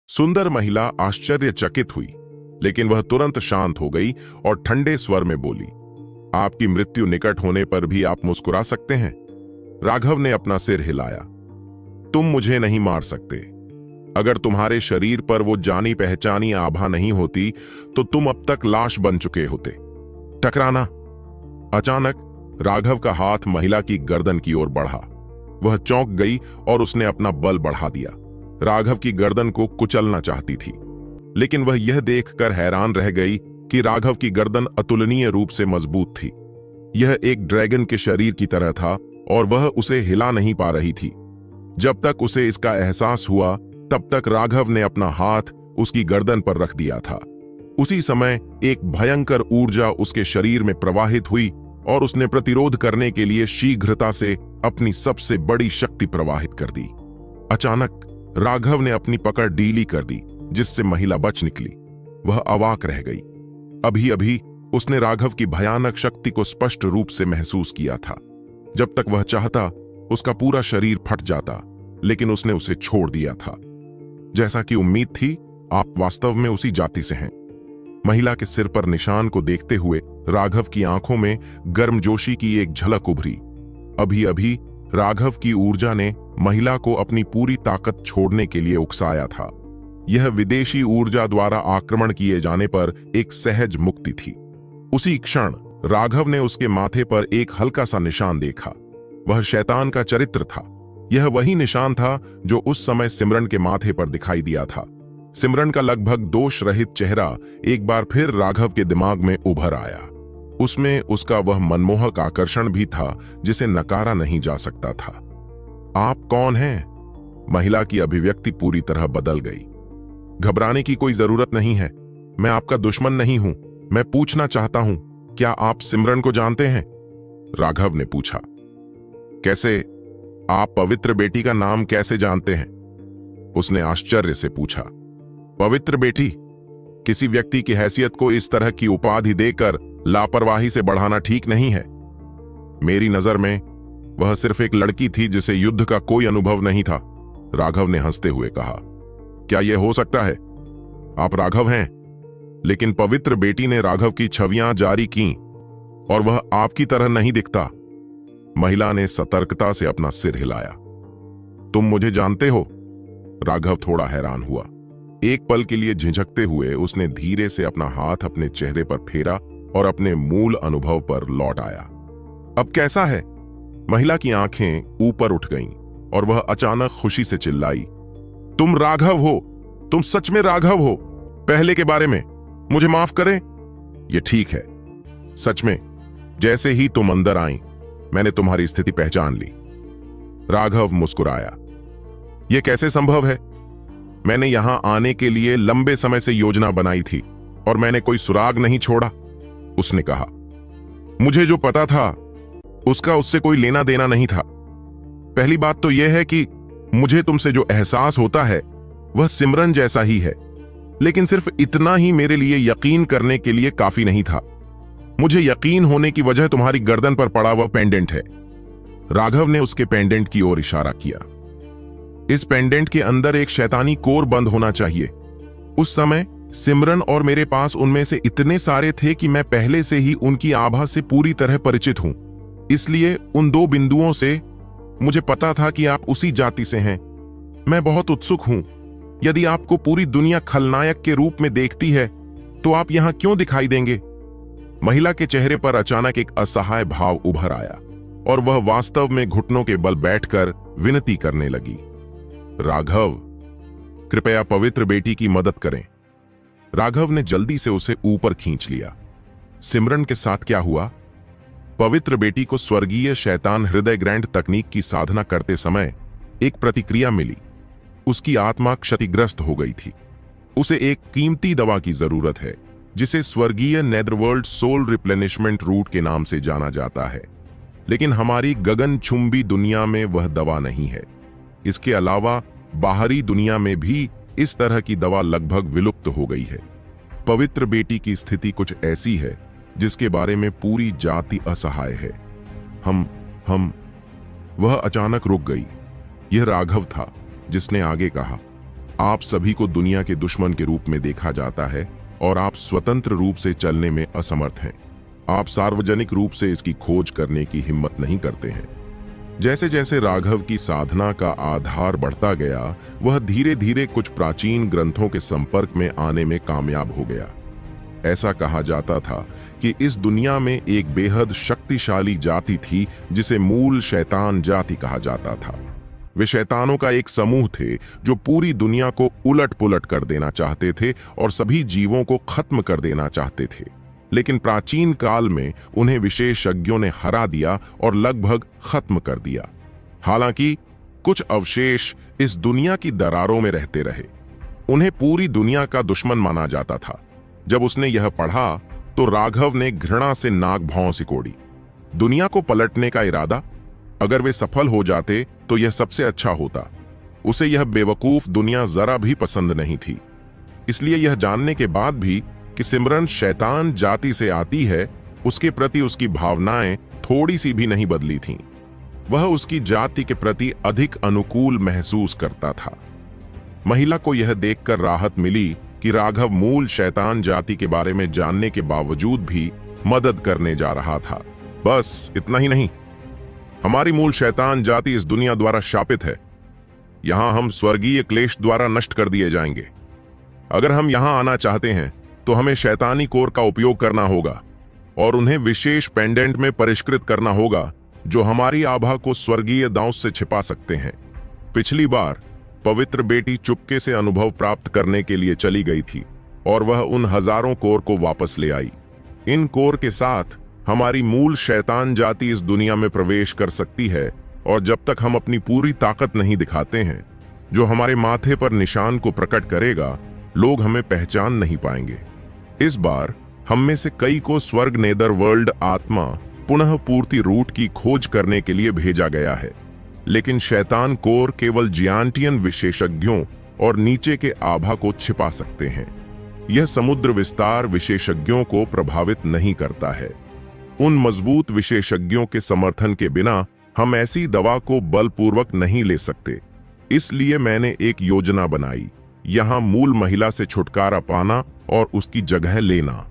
सुंदर महिला आश्चर्यचकित हुई, लेकिन वह तुरंत शांत हो गई और ठंडे स्वर में बोली, आपकी मृत्यु निकट होने पर भी आप मुस्कुरा सकते हैं। राघव ने अपना सिर हिलाया। तुम मुझे नहीं मार सकते। अगर तुम्हारे शरीर पर वो जानी पहचानी आभा नहीं होती तो तुम अब तक लाश बन चुके होते। टकराना। अचानक राघव का हाथ महिला की गर्दन की ओर बढ़ा। वह चौंक गई और उसने अपना बल बढ़ा दिया। राघव की गर्दन को कुचलना चाहती थी, लेकिन वह यह देखकर हैरान रह गई कि राघव की गर्दन अतुलनीय रूप से मजबूत थी। यह एक ड्रैगन के शरीर की तरह था और वह उसे हिला नहीं पा रही थी। जब तक उसे इसका एहसास हुआ तब तक राघव ने अपना हाथ उसकी गर्दन पर रख दिया था। उसी समय एक भयंकर ऊर्जा उसके शरीर में प्रवाहित हुई और उसने प्रतिरोध करने के लिए शीघ्रता से अपनी सबसे बड़ी शक्ति प्रवाहित कर दी। अचानक राघव ने अपनी पकड़ ढीली कर दी, जिससे महिला बच निकली। वह अवाक रह गई। अभी अभी उसने राघव की भयानक शक्ति को स्पष्ट रूप से महसूस किया था। जब तक वह चाहता उसका पूरा शरीर फट जाता, लेकिन उसने उसे छोड़ दिया था। जैसा कि उम्मीद थी, आप वास्तव में उसी जाति से हैं। महिला के सिर पर निशान को देखते हुए राघव की आंखों में गर्मजोशी की एक झलक उभरी। अभी अभी राघव की ऊर्जा ने महिला को अपनी पूरी ताकत छोड़ने के लिए उकसाया था। यह विदेशी ऊर्जा द्वारा आक्रमण किए जाने पर एक सहज मुक्ति थी। उसी क्षण राघव ने उसके माथे पर एक हल्का सा निशान देखा। वह शैतान का चरित्र था। यह वही निशान था जो उस समय सिमरन के माथे पर दिखाई दिया था। सिमरन का लगभग दोष रहित चेहरा एक बार फिर राघव के दिमाग में उभर आया। उसमें उसका वह मनमोहक आकर्षण भी था जिसे नकारा नहीं जा सकता था। आप कौन हैं? महिला की अभिव्यक्ति पूरी तरह बदल गई। घबराने की कोई जरूरत नहीं है। मैं आपका दुश्मन नहीं हूं। मैं पूछना चाहता हूं, क्या आप सिमरन को जानते हैं? राघव ने पूछा। कैसे? आप पवित्र बेटी का नाम कैसे जानते हैं? उसने आश्चर्य से पूछा। पवित्र बेटी? किसी व्यक्ति की हैसियत को इस तरह की उपाधि देकर लापरवाही से बढ़ाना ठीक नहीं है। मेरी नजर में वह सिर्फ एक लड़की थी जिसे युद्ध का कोई अनुभव नहीं था। राघव ने हंसते हुए कहा। क्या यह हो सकता है? आप राघव हैं, लेकिन पवित्र बेटी ने राघव की छवियां जारी की और वह आपकी तरह नहीं दिखता। महिला ने सतर्कता से अपना सिर हिलाया। तुम मुझे जानते हो? राघव थोड़ा हैरान हुआ। एक पल के लिए झिझकते हुए उसने धीरे से अपना हाथ अपने चेहरे पर फेरा और अपने मूल अनुभव पर लौट आया। अब कैसा है? महिला की आंखें ऊपर उठ गईं और वह अचानक खुशी से चिल्लाई। तुम राघव हो। तुम सच में राघव हो। पहले के बारे में मुझे माफ करें। यह ठीक है। सच में जैसे ही तुम अंदर आई मैंने तुम्हारी स्थिति पहचान ली। राघव मुस्कुराया। यह कैसे संभव है? मैंने यहां आने के लिए लंबे समय से योजना बनाई थी और मैंने कोई सुराग नहीं छोड़ा। उसने कहा। मुझे जो पता था उसका उससे कोई लेना देना नहीं था। पहली बात तो यह है कि मुझे तुमसे जो एहसास होता है वह सिमरन जैसा ही है, लेकिन सिर्फ इतना ही मेरे लिए यकीन करने के लिए काफी नहीं था। मुझे यकीन होने की वजह तुम्हारी गर्दन पर पड़ा वह पेंडेंट है। राघव ने उसके पेंडेंट की ओर इशारा किया। इस पेंडेंट के अंदर एक शैतानी कोर बंद होना चाहिए। उस समय सिमरन और मेरे पास उनमें से इतने सारे थे कि मैं पहले से ही उनकी आभा से पूरी तरह परिचित हूं। इसलिए उन दो बिंदुओं से मुझे पता था कि आप उसी जाति से हैं। मैं बहुत उत्सुक हूं। यदि आपको पूरी दुनिया खलनायक के रूप में देखती है तो आप यहां क्यों दिखाई देंगे? महिला के चेहरे पर अचानक एक असहाय भाव उभर आया और वह वास्तव में घुटनों के बल बैठकर विनती करने लगी। राघव, कृपया पवित्र बेटी की मदद करें। राघव ने जल्दी से उसे ऊपर खींच लिया। सिमरन के साथ क्या हुआ? पवित्र बेटी को स्वर्गीय शैतान हृदय ग्रैंड तकनीक की साधना करते समय एक प्रतिक्रिया मिली। उसकी आत्मा क्षतिग्रस्त हो गई थी। उसे एक कीमती दवा की जरूरत है जिसे स्वर्गीय नेदरवर्ल्ड सोल रिप्लेनिशमेंट रूट के नाम से जाना जाता है, लेकिन हमारी गगनचुंबी दुनिया में वह दवा नहीं है। इसके अलावा बाहरी दुनिया में भी इस तरह की दवा लगभग विलुप्त हो गई है। पवित्र बेटी की स्थिति कुछ ऐसी है जिसके बारे में पूरी जाति असहाय है। हम वह अचानक रुक गई। यह राघव था जिसने आगे कहा, आप सभी को दुनिया के दुश्मन के रूप में देखा जाता है और आप स्वतंत्र रूप से चलने में असमर्थ हैं। आप सार्वजनिक रूप से इसकी खोज करने की हिम्मत नहीं करते हैं। जैसे जैसे राघव की साधना का आधार बढ़ता गया, वह धीरे धीरे कुछ प्राचीन ग्रंथों के संपर्क में आने में कामयाब हो गया। ऐसा कहा जाता था कि इस दुनिया में एक बेहद शक्तिशाली जाति थी जिसे मूल शैतान जाति कहा जाता था। वे शैतानों का एक समूह थे जो पूरी दुनिया को उलट पुलट कर देना चाहते थे और सभी जीवों को खत्म कर देना चाहते थे। लेकिन प्राचीन काल में उन्हें विशेषज्ञों ने हरा दिया और लगभग खत्म कर दिया। हालांकि कुछ अवशेष इस दुनिया की दरारों में रहते रहे। उन्हें पूरी दुनिया का दुश्मन माना जाता था। जब उसने यह पढ़ा तो राघव ने घृणा से नाक भौं सिकोड़ी। दुनिया को पलटने का इरादा, अगर वे सफल हो जाते तो यह सबसे अच्छा होता। उसे यह बेवकूफ दुनिया जरा भी पसंद नहीं थी। इसलिए यह जानने के बाद भी कि सिमरन शैतान जाति से आती है, उसके प्रति उसकी भावनाएं थोड़ी सी भी नहीं बदली थीं। वह उसकी जाति के प्रति अधिक अनुकूल महसूस करता था। महिला को यह देखकर राहत मिली कि राघव मूल शैतान जाति के बारे में जानने के बावजूद भी मदद करने जा रहा था। बस इतना ही नहीं, हमारी मूल शैतान जाति इस दुनिया द्वारा शापित है। यहां हम स्वर्गीय क्लेश द्वारा नष्ट कर दिए जाएंगे। अगर हम यहां आना चाहते हैं तो हमें शैतानी कोर का उपयोग करना होगा और उन्हें विशेष पेंडेंट में परिष्कृत करना होगा जो हमारी आभा को स्वर्गीय दांव से छिपा सकते हैं। पिछली बार पवित्र बेटी चुपके से अनुभव प्राप्त करने के लिए चली गई थी और वह उन हजारों कोर को वापस ले आई। इन कोर के साथ हमारी मूल शैतान जाति इस दुनिया में प्रवेश कर सकती है और जब तक हम अपनी पूरी ताकत नहीं दिखाते हैं, जो हमारे माथे पर निशान को प्रकट करेगा, लोग हमें पहचान नहीं पाएंगे। इस बार हम में से कई को स्वर्ग नेदर वर्ल्ड आत्मा पुनः पूर्ति रूट की खोज करने के लिए भेजा गया है, लेकिन शैतान कोर केवल जियांटियन विशेषज्ञों और नीचे के आभा को छिपा सकते हैं। यह समुद्र विस्तार विशेषज्ञों को प्रभावित नहीं करता है। उन मजबूत विशेषज्ञों के समर्थन के बिना हम ऐसी दवा को बलपूर्वक नहीं ले सकते। इसलिए मैंने एक योजना बनाई, यहां मूल महिला से छुटकारा पाना और उसकी जगह लेना।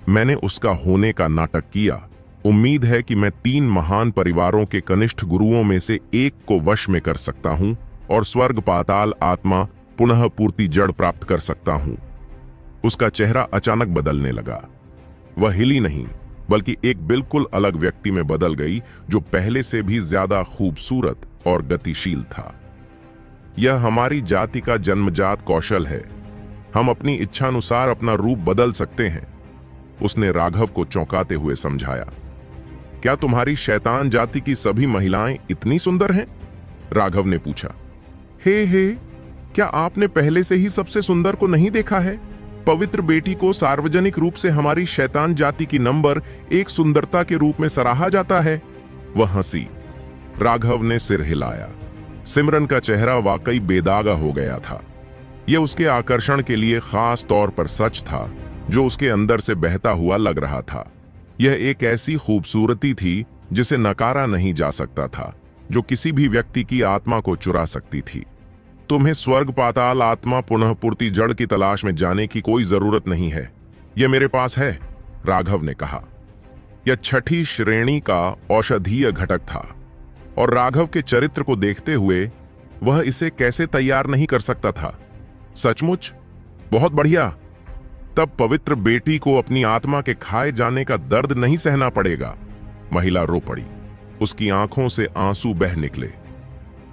मैंने उसका होने का नाटक किया। उम्मीद है कि मैं 3 महान परिवारों के कनिष्ठ गुरुओं में से एक को वश में कर सकता हूं और स्वर्ग पाताल आत्मा पुनः पूर्ति जड़ प्राप्त कर सकता हूं। उसका चेहरा अचानक बदलने लगा। वह हिली नहीं, बल्कि एक बिल्कुल अलग व्यक्ति में बदल गई जो पहले से भी ज्यादा खूबसूरत और गतिशील था। यह हमारी जाति का जन्मजात कौशल है। हम अपनी इच्छानुसार अपना रूप बदल सकते हैं, उसने राघव को चौंकाते हुए समझाया। क्या तुम्हारी शैतान जाति की सभी महिलाएं इतनी सुंदर हैं? राघव ने पूछा। हे, क्या आपने पहले से ही सबसे सुंदर को नहीं देखा है? पवित्र बेटी को सार्वजनिक रूप से हमारी शैतान जाति की नंबर 1 सुंदरता के रूप में सराहा जाता है। वह हंसी। राघव ने सिर हिलाया। सिमरन का चेहरा वाकई बेदागा हो गया था। यह उसके आकर्षण के लिए खास तौर पर सच था, जो उसके अंदर से बहता हुआ लग रहा था। यह एक ऐसी खूबसूरती थी जिसे नकारा नहीं जा सकता था, जो किसी भी व्यक्ति की आत्मा को चुरा सकती थी। तुम्हें स्वर्ग पाताल आत्मा पुनः पूर्ति जड़ की तलाश में जाने की कोई जरूरत नहीं है, यह मेरे पास है, राघव ने कहा। यह 6ठी श्रेणी का औषधीय घटक था और राघव के चरित्र को देखते हुए वह इसे कैसे तैयार नहीं कर सकता था। सचमुच बहुत बढ़िया। तब पवित्र बेटी को अपनी आत्मा के खाए जाने का दर्द नहीं सहना पड़ेगा। महिला रो पड़ी। उसकी आंखों से आंसू बह निकले।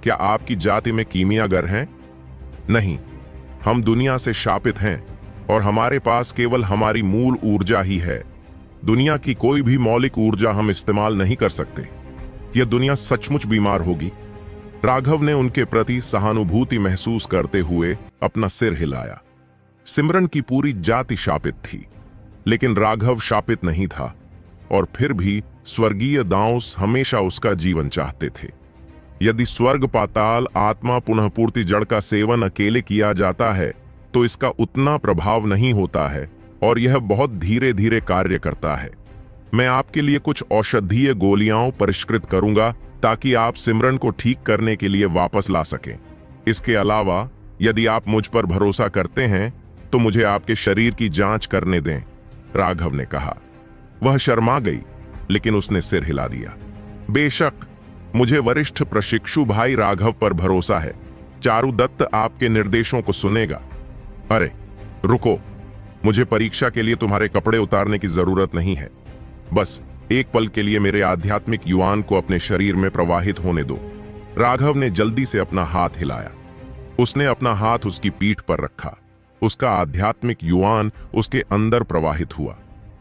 क्या आपकी जाति में कीमियागर हैं? नहीं, हम दुनिया से शापित हैं और हमारे पास केवल हमारी मूल ऊर्जा ही है। दुनिया की कोई भी मौलिक ऊर्जा हम इस्तेमाल नहीं कर सकते। यह दुनिया सचमुच बीमार होगी। राघव ने उनके प्रति सहानुभूति महसूस करते हुए अपना सिर हिलाया। सिमरन की पूरी जाति शापित थी, लेकिन राघव शापित नहीं था और फिर भी स्वर्गीय दांस हमेशा उसका जीवन चाहते थे। यदि स्वर्ग पाताल आत्मा पुनः पूर्ति जड़ का सेवन अकेले किया जाता है तो इसका उतना प्रभाव नहीं होता है और यह बहुत धीरे धीरे कार्य करता है। मैं आपके लिए कुछ औषधीय गोलियां परिष्कृत करूंगा ताकि आप सिमरन को ठीक करने के लिए वापस ला सकें। इसके अलावा यदि आप मुझ पर भरोसा करते हैं तो मुझे आपके शरीर की जांच करने दें, राघव ने कहा। वह शर्मा गई, लेकिन उसने सिर हिला दिया। बेशक, मुझे वरिष्ठ प्रशिक्षु भाई राघव पर भरोसा है। चारुदत्त आपके निर्देशों को सुनेगा। अरे रुको, मुझे परीक्षा के लिए तुम्हारे कपड़े उतारने की जरूरत नहीं है। बस एक पल के लिए मेरे आध्यात्मिक युवान को अपने शरीर में प्रवाहित होने दो। राघव ने जल्दी से अपना हाथ हिलाया। उसने अपना हाथ उसकी पीठ पर रखा। उसका आध्यात्मिक युवान उसके अंदर प्रवाहित हुआ।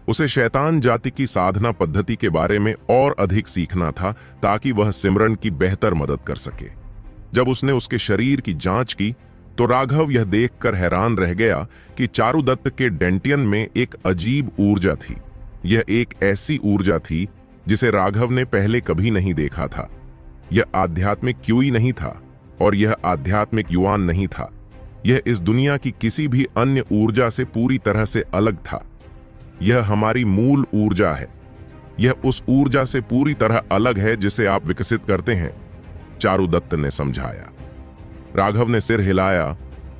उसे शैतान जाति की साधना पद्धति के बारे में और अधिक सीखना था, ताकि वह सिमरन की बेहतर मदद कर सके। जब उसने उसके शरीर की जांच की तो राघव यह देखकर हैरान रह गया कि चारुदत्त के डेंटियन में एक अजीब ऊर्जा थी। यह एक ऐसी ऊर्जा थी जिसे राघव ने पहले कभी नहीं देखा था। यह आध्यात्मिक क्यूई नहीं था और यह आध्यात्मिक युवान नहीं था। यह इस दुनिया की किसी भी अन्य ऊर्जा से पूरी तरह से अलग था। यह हमारी मूल ऊर्जा है। यह उस ऊर्जा से पूरी तरह अलग है जिसे आप विकसित करते हैं, चारुदत्त ने समझाया। राघव ने सिर हिलाया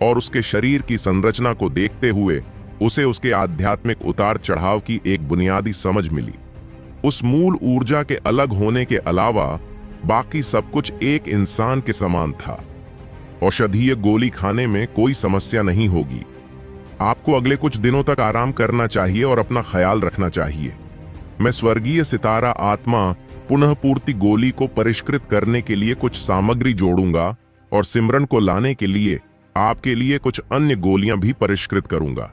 और उसके शरीर की संरचना को देखते हुए उसे उसके आध्यात्मिक उतार चढ़ाव की एक बुनियादी समझ मिली। उस मूल ऊर्जा के अलग होने के अलावा बाकी सब कुछ एक इंसान के समान था। औषधीय गोली खाने में कोई समस्या नहीं होगी। आपको अगले कुछ दिनों तक आराम करना चाहिए और अपना ख्याल रखना चाहिए। मैं स्वर्गीय सितारा आत्मा पुनः पूर्ति गोली को परिष्कृत करने के लिए कुछ सामग्री जोड़ूंगा और सिमरन को लाने के लिए आपके लिए कुछ अन्य गोलियां भी परिष्कृत करूंगा।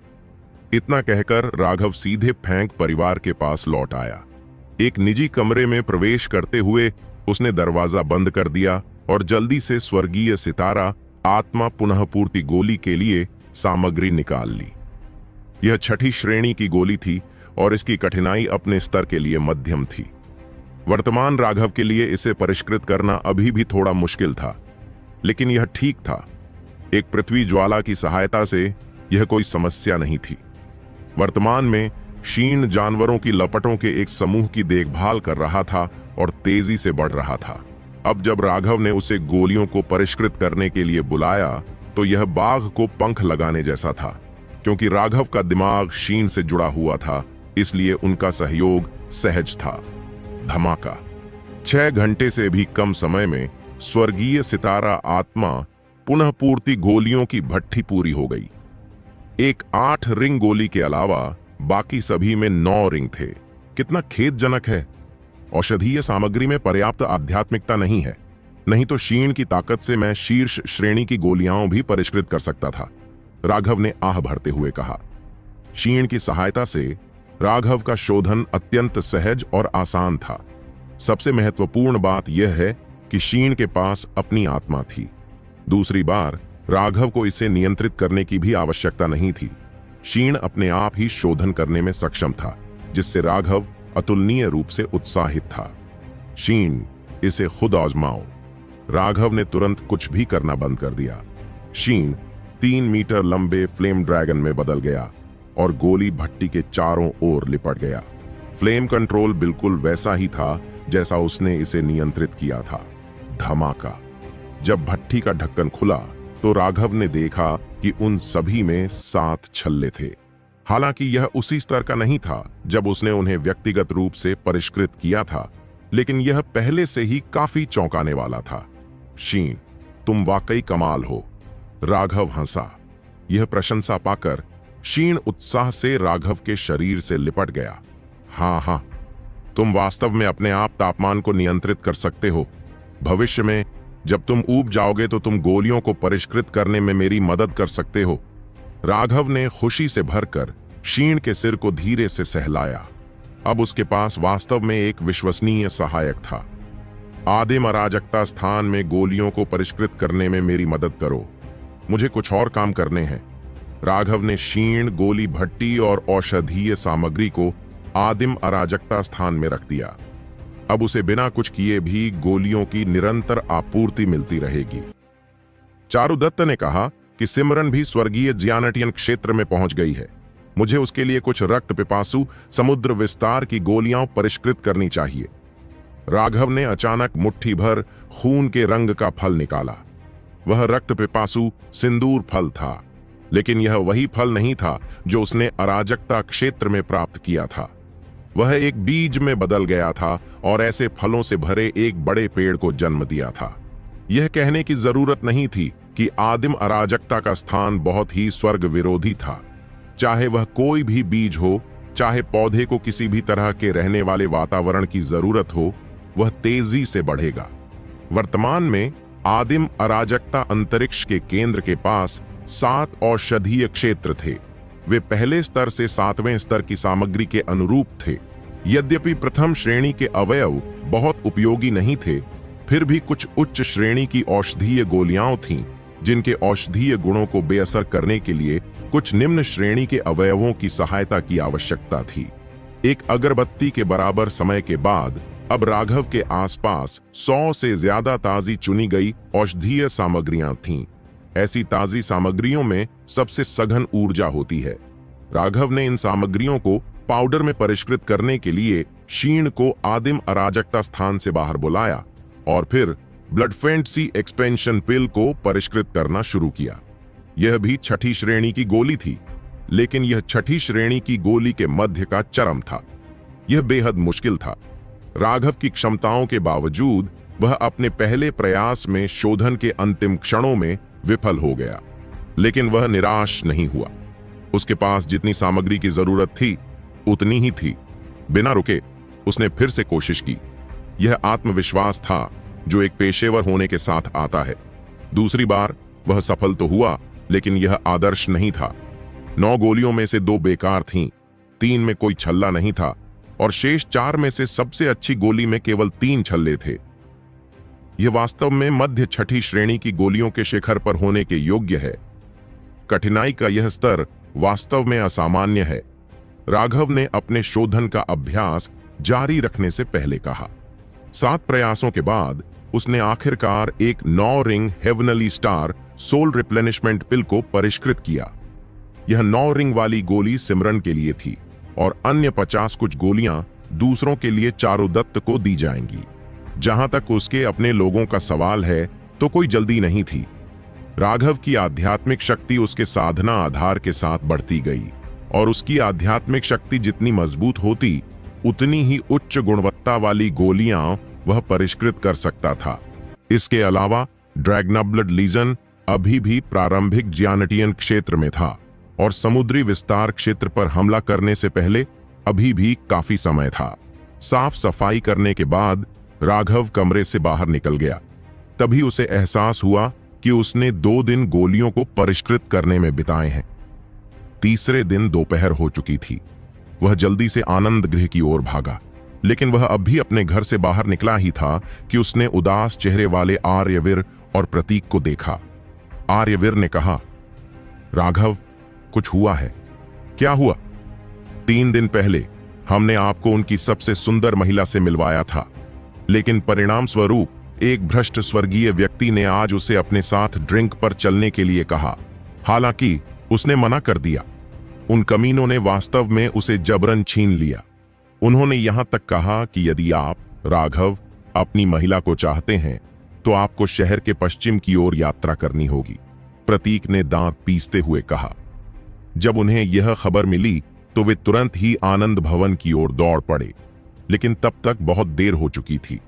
इतना कहकर राघव सीधे फैंक परिवार के पास लौट आया। एक निजी कमरे में प्रवेश करते हुए उसने दरवाजा बंद कर दिया और जल्दी से स्वर्गीय सितारा आत्मा पुनः पूर्ति गोली के लिए सामग्री निकाल ली। यह 6ठी श्रेणी की गोली थी और इसकी कठिनाई अपने स्तर के लिए मध्यम थी। वर्तमान राघव के लिए इसे परिष्कृत करना अभी भी थोड़ा मुश्किल था, लेकिन यह ठीक था। एक पृथ्वी ज्वाला की सहायता से यह कोई समस्या नहीं थी। वर्तमान में क्षीण जानवरों की लपटों के एक समूह की देखभाल कर रहा था और तेजी से बढ़ रहा था। अब जब राघव ने उसे गोलियों को परिष्कृत करने के लिए बुलाया तो यह बाघ को पंख लगाने जैसा था। क्योंकि राघव का दिमाग क्षीण से जुड़ा हुआ था, इसलिए उनका सहयोग सहज था। धमाका। 6 घंटे से भी कम समय में स्वर्गीय सितारा आत्मा पुनः पूर्ति गोलियों की भट्ठी पूरी हो गई। एक 8 रिंग गोली के अलावा बाकी सभी में 9 रिंग थे। कितना खेदजनक है। औषधीय सामग्री में पर्याप्त आध्यात्मिकता नहीं है, नहीं तो क्षीण की ताकत से मैं शीर्ष श्रेणी की गोलियां भी परिष्कृत कर सकता था, राघव ने आह भरते हुए कहा। क्षीण की सहायता से राघव का शोधन अत्यंत सहज और आसान था। सबसे महत्वपूर्ण बात यह है कि क्षीण के पास अपनी आत्मा थी। दूसरी बार राघव को इसे नियंत्रित करने की भी आवश्यकता नहीं थी। क्षीण अपने आप ही शोधन करने में सक्षम था, जिससे राघव अतुलनीय रूप से उत्साहित था। क्षीण, इसे खुद आजमाओ। राघव ने तुरंत कुछ भी करना बंद कर दिया। क्षीण 3 मीटर लंबे फ्लेम ड्रैगन में बदल गया और गोली भट्टी के चारों ओर लिपट गया। फ्लेम कंट्रोल बिल्कुल वैसा ही था जैसा उसने इसे नियंत्रित किया था। धमाका। जब भट्टी का ढक्कन खुला तो राघव ने देखा कि उन सभी में 7 छल्ले थे। हालांकि यह उसी स्तर का नहीं था जब उसने उन्हें व्यक्तिगत रूप से परिष्कृत किया था, लेकिन यह पहले से ही काफी चौंकाने वाला था। क्षीण, तुम वाकई कमाल हो, राघव हंसा। यह प्रशंसा पाकर क्षीण उत्साह से राघव के शरीर से लिपट गया। हाँ, तुम वास्तव में अपने आप तापमान को नियंत्रित कर सकते हो। भविष्य में जब तुम ऊब जाओगे तो तुम गोलियों को परिष्कृत करने में मेरी मदद कर सकते हो। राघव ने खुशी से भरकर क्षीण के सिर को धीरे से सहलाया। अब उसके पास वास्तव में एक विश्वसनीय सहायक था। आदिम अराजकता स्थान में गोलियों को परिष्कृत करने में मेरी मदद करो, मुझे कुछ और काम करने हैं। राघव ने क्षीण, गोली भट्टी और औषधीय सामग्री को आदिम अराजकता स्थान में रख दिया। अब उसे बिना कुछ किए भी गोलियों की निरंतर आपूर्ति मिलती रहेगी। चारुदत्त ने कहा कि सिमरन भी स्वर्गीय जियानटियन क्षेत्र में पहुंच गई है। मुझे उसके लिए कुछ रक्त पिपासु समुद्र विस्तार की गोलियां परिष्कृत करनी चाहिए। राघव ने अचानक मुट्ठी भर खून के रंग का फल निकाला। वह रक्त पिपासु सिंदूर फल था, लेकिन यह वही फल नहीं था जो उसने अराजकता क्षेत्र में प्राप्त किया था। वह एक बीज में बदल गया था और ऐसे फलों से भरे एक बड़े पेड़ को जन्म दिया था। यह कहने की जरूरत नहीं थी कि आदिम अराजकता का स्थान बहुत ही स्वर्ग विरोधी था। चाहे वह कोई भी बीज हो, चाहे पौधे को किसी भी तरह के रहने वाले वातावरण की जरूरत हो, वह तेजी से बढ़ेगा। वर्तमान में आदिम अराजकता अंतरिक्ष के केंद्र के पास 7 औषधीय क्षेत्र थे। वे पहले स्तर से 7वें स्तर की सामग्री के अनुरूप थे। यद्यपि प्रथम श्रेणी के अवयव बहुत उपयोगी नहीं थे, फिर भी कुछ उच्च श्रेणी की औषधीय गोलियां थीं, जिनके औषधीय गुणों को बेअसर करने के लिए कुछ निम्न श्रेणी के अवयवों की सहायता की आवश्यकता थी। एक अगरबत्ती के बराबर समय के बाद अब राघव के आसपास 100 से ज्यादा ताजी चुनी गई औषधीय सामग्रियां थीं। ऐसी ताजी सामग्रियों में सबसे सघन ऊर्जा होती है। राघव ने इन सामग्रियों को पाउडर में परिष्कृत करने के लिए शीण को आदिम अराजकता स्थान से बाहर बुलाया और फिर ब्लड फैंटेसी एक्सपेंशन पिल को परिष्कृत करना शुरू किया। यह भी 6ठी श्रेणी की गोली थी, लेकिन यह 6ठी श्रेणी की गोली के मध्य का चरम था। यह बेहद मुश्किल था। राघव की क्षमताओं के बावजूद वह अपने पहले प्रयास में शोधन के अंतिम क्षणों में विफल हो गया, लेकिन वह निराश नहीं हुआ। उसके पास जितनी सामग्री की जरूरत थी उतनी ही थी। बिना रुके उसने फिर से कोशिश की। यह आत्मविश्वास था जो एक पेशेवर होने के साथ आता है। दूसरी बार वह सफल तो हुआ, लेकिन यह आदर्श नहीं था। 9 गोलियों में से 2 बेकार थीं, 3 में कोई छल्ला नहीं था और शेष 4 में से सबसे अच्छी गोली में केवल 3 छल्ले थे। यह वास्तव में मध्य 6ठी श्रेणी की गोलियों के शिखर पर होने के योग्य है। कठिनाई का यह स्तर वास्तव में असामान्य है। राघव ने अपने शोधन का अभ्यास जारी रखने से पहले कहा। 7 प्रयासों के बाद उसने आखिरकार एक 9 ring heavenly star soul replenishment pill को परिष्कृत किया। यह 9 रिंग वाली गोली सिमरन के लिए थी और अन्य 50 कुछ गोलियां दूसरों के लिए चारुदत्त को दी जाएंगी। जहां तक उसके अपने लोगों का सवाल है तो कोई जल्दी नहीं थी। राघव की आध्यात्मिक शक्ति उसके साधना आधार के साथ बढ़ती गई और उसकी आध्यात्मिक शक्ति जितनी मजबूत होती उतनी ही उच्च गुणवत्ता वाली गोलियां वह परिष्कृत कर सकता था। इसके अलावा ड्रैगनाब्लड लीजन अभी भी प्रारंभिक जियानटियन क्षेत्र में था और समुद्री विस्तार क्षेत्र पर हमला करने से पहले अभी भी काफी समय था। साफ सफाई करने के बाद राघव कमरे से बाहर निकल गया। तभी उसे एहसास हुआ कि उसने 2 दिन गोलियों को परिष्कृत करने में बिताए हैं। तीसरे दिन दोपहर हो चुकी थी। वह जल्दी से आनंद गृह की ओर भागा, लेकिन वह अब भी अपने घर से बाहर निकला ही था कि उसने उदास चेहरे वाले आर्यवीर और प्रतीक को देखा। आर्यवीर ने कहा, राघव, कुछ हुआ है? क्या हुआ? 3 दिन पहले हमने आपको उनकी सबसे सुंदर महिला से मिलवाया था, लेकिन परिणाम स्वरूप एक भ्रष्ट स्वर्गीय व्यक्ति ने आज उसे अपने साथ ड्रिंक पर चलने के लिए कहा। हालांकि उसने मना कर दिया। उन कमीनों ने वास्तव में उसे जबरन छीन लिया। उन्होंने यहां तक कहा कि यदि आप, राघव, अपनी महिला को चाहते हैं तो आपको शहर के पश्चिम की ओर यात्रा करनी होगी। प्रतीक ने दांत पीसते हुए कहा। जब उन्हें यह खबर मिली तो वे तुरंत ही आनंद भवन की ओर दौड़ पड़े, लेकिन तब तक बहुत देर हो चुकी थी।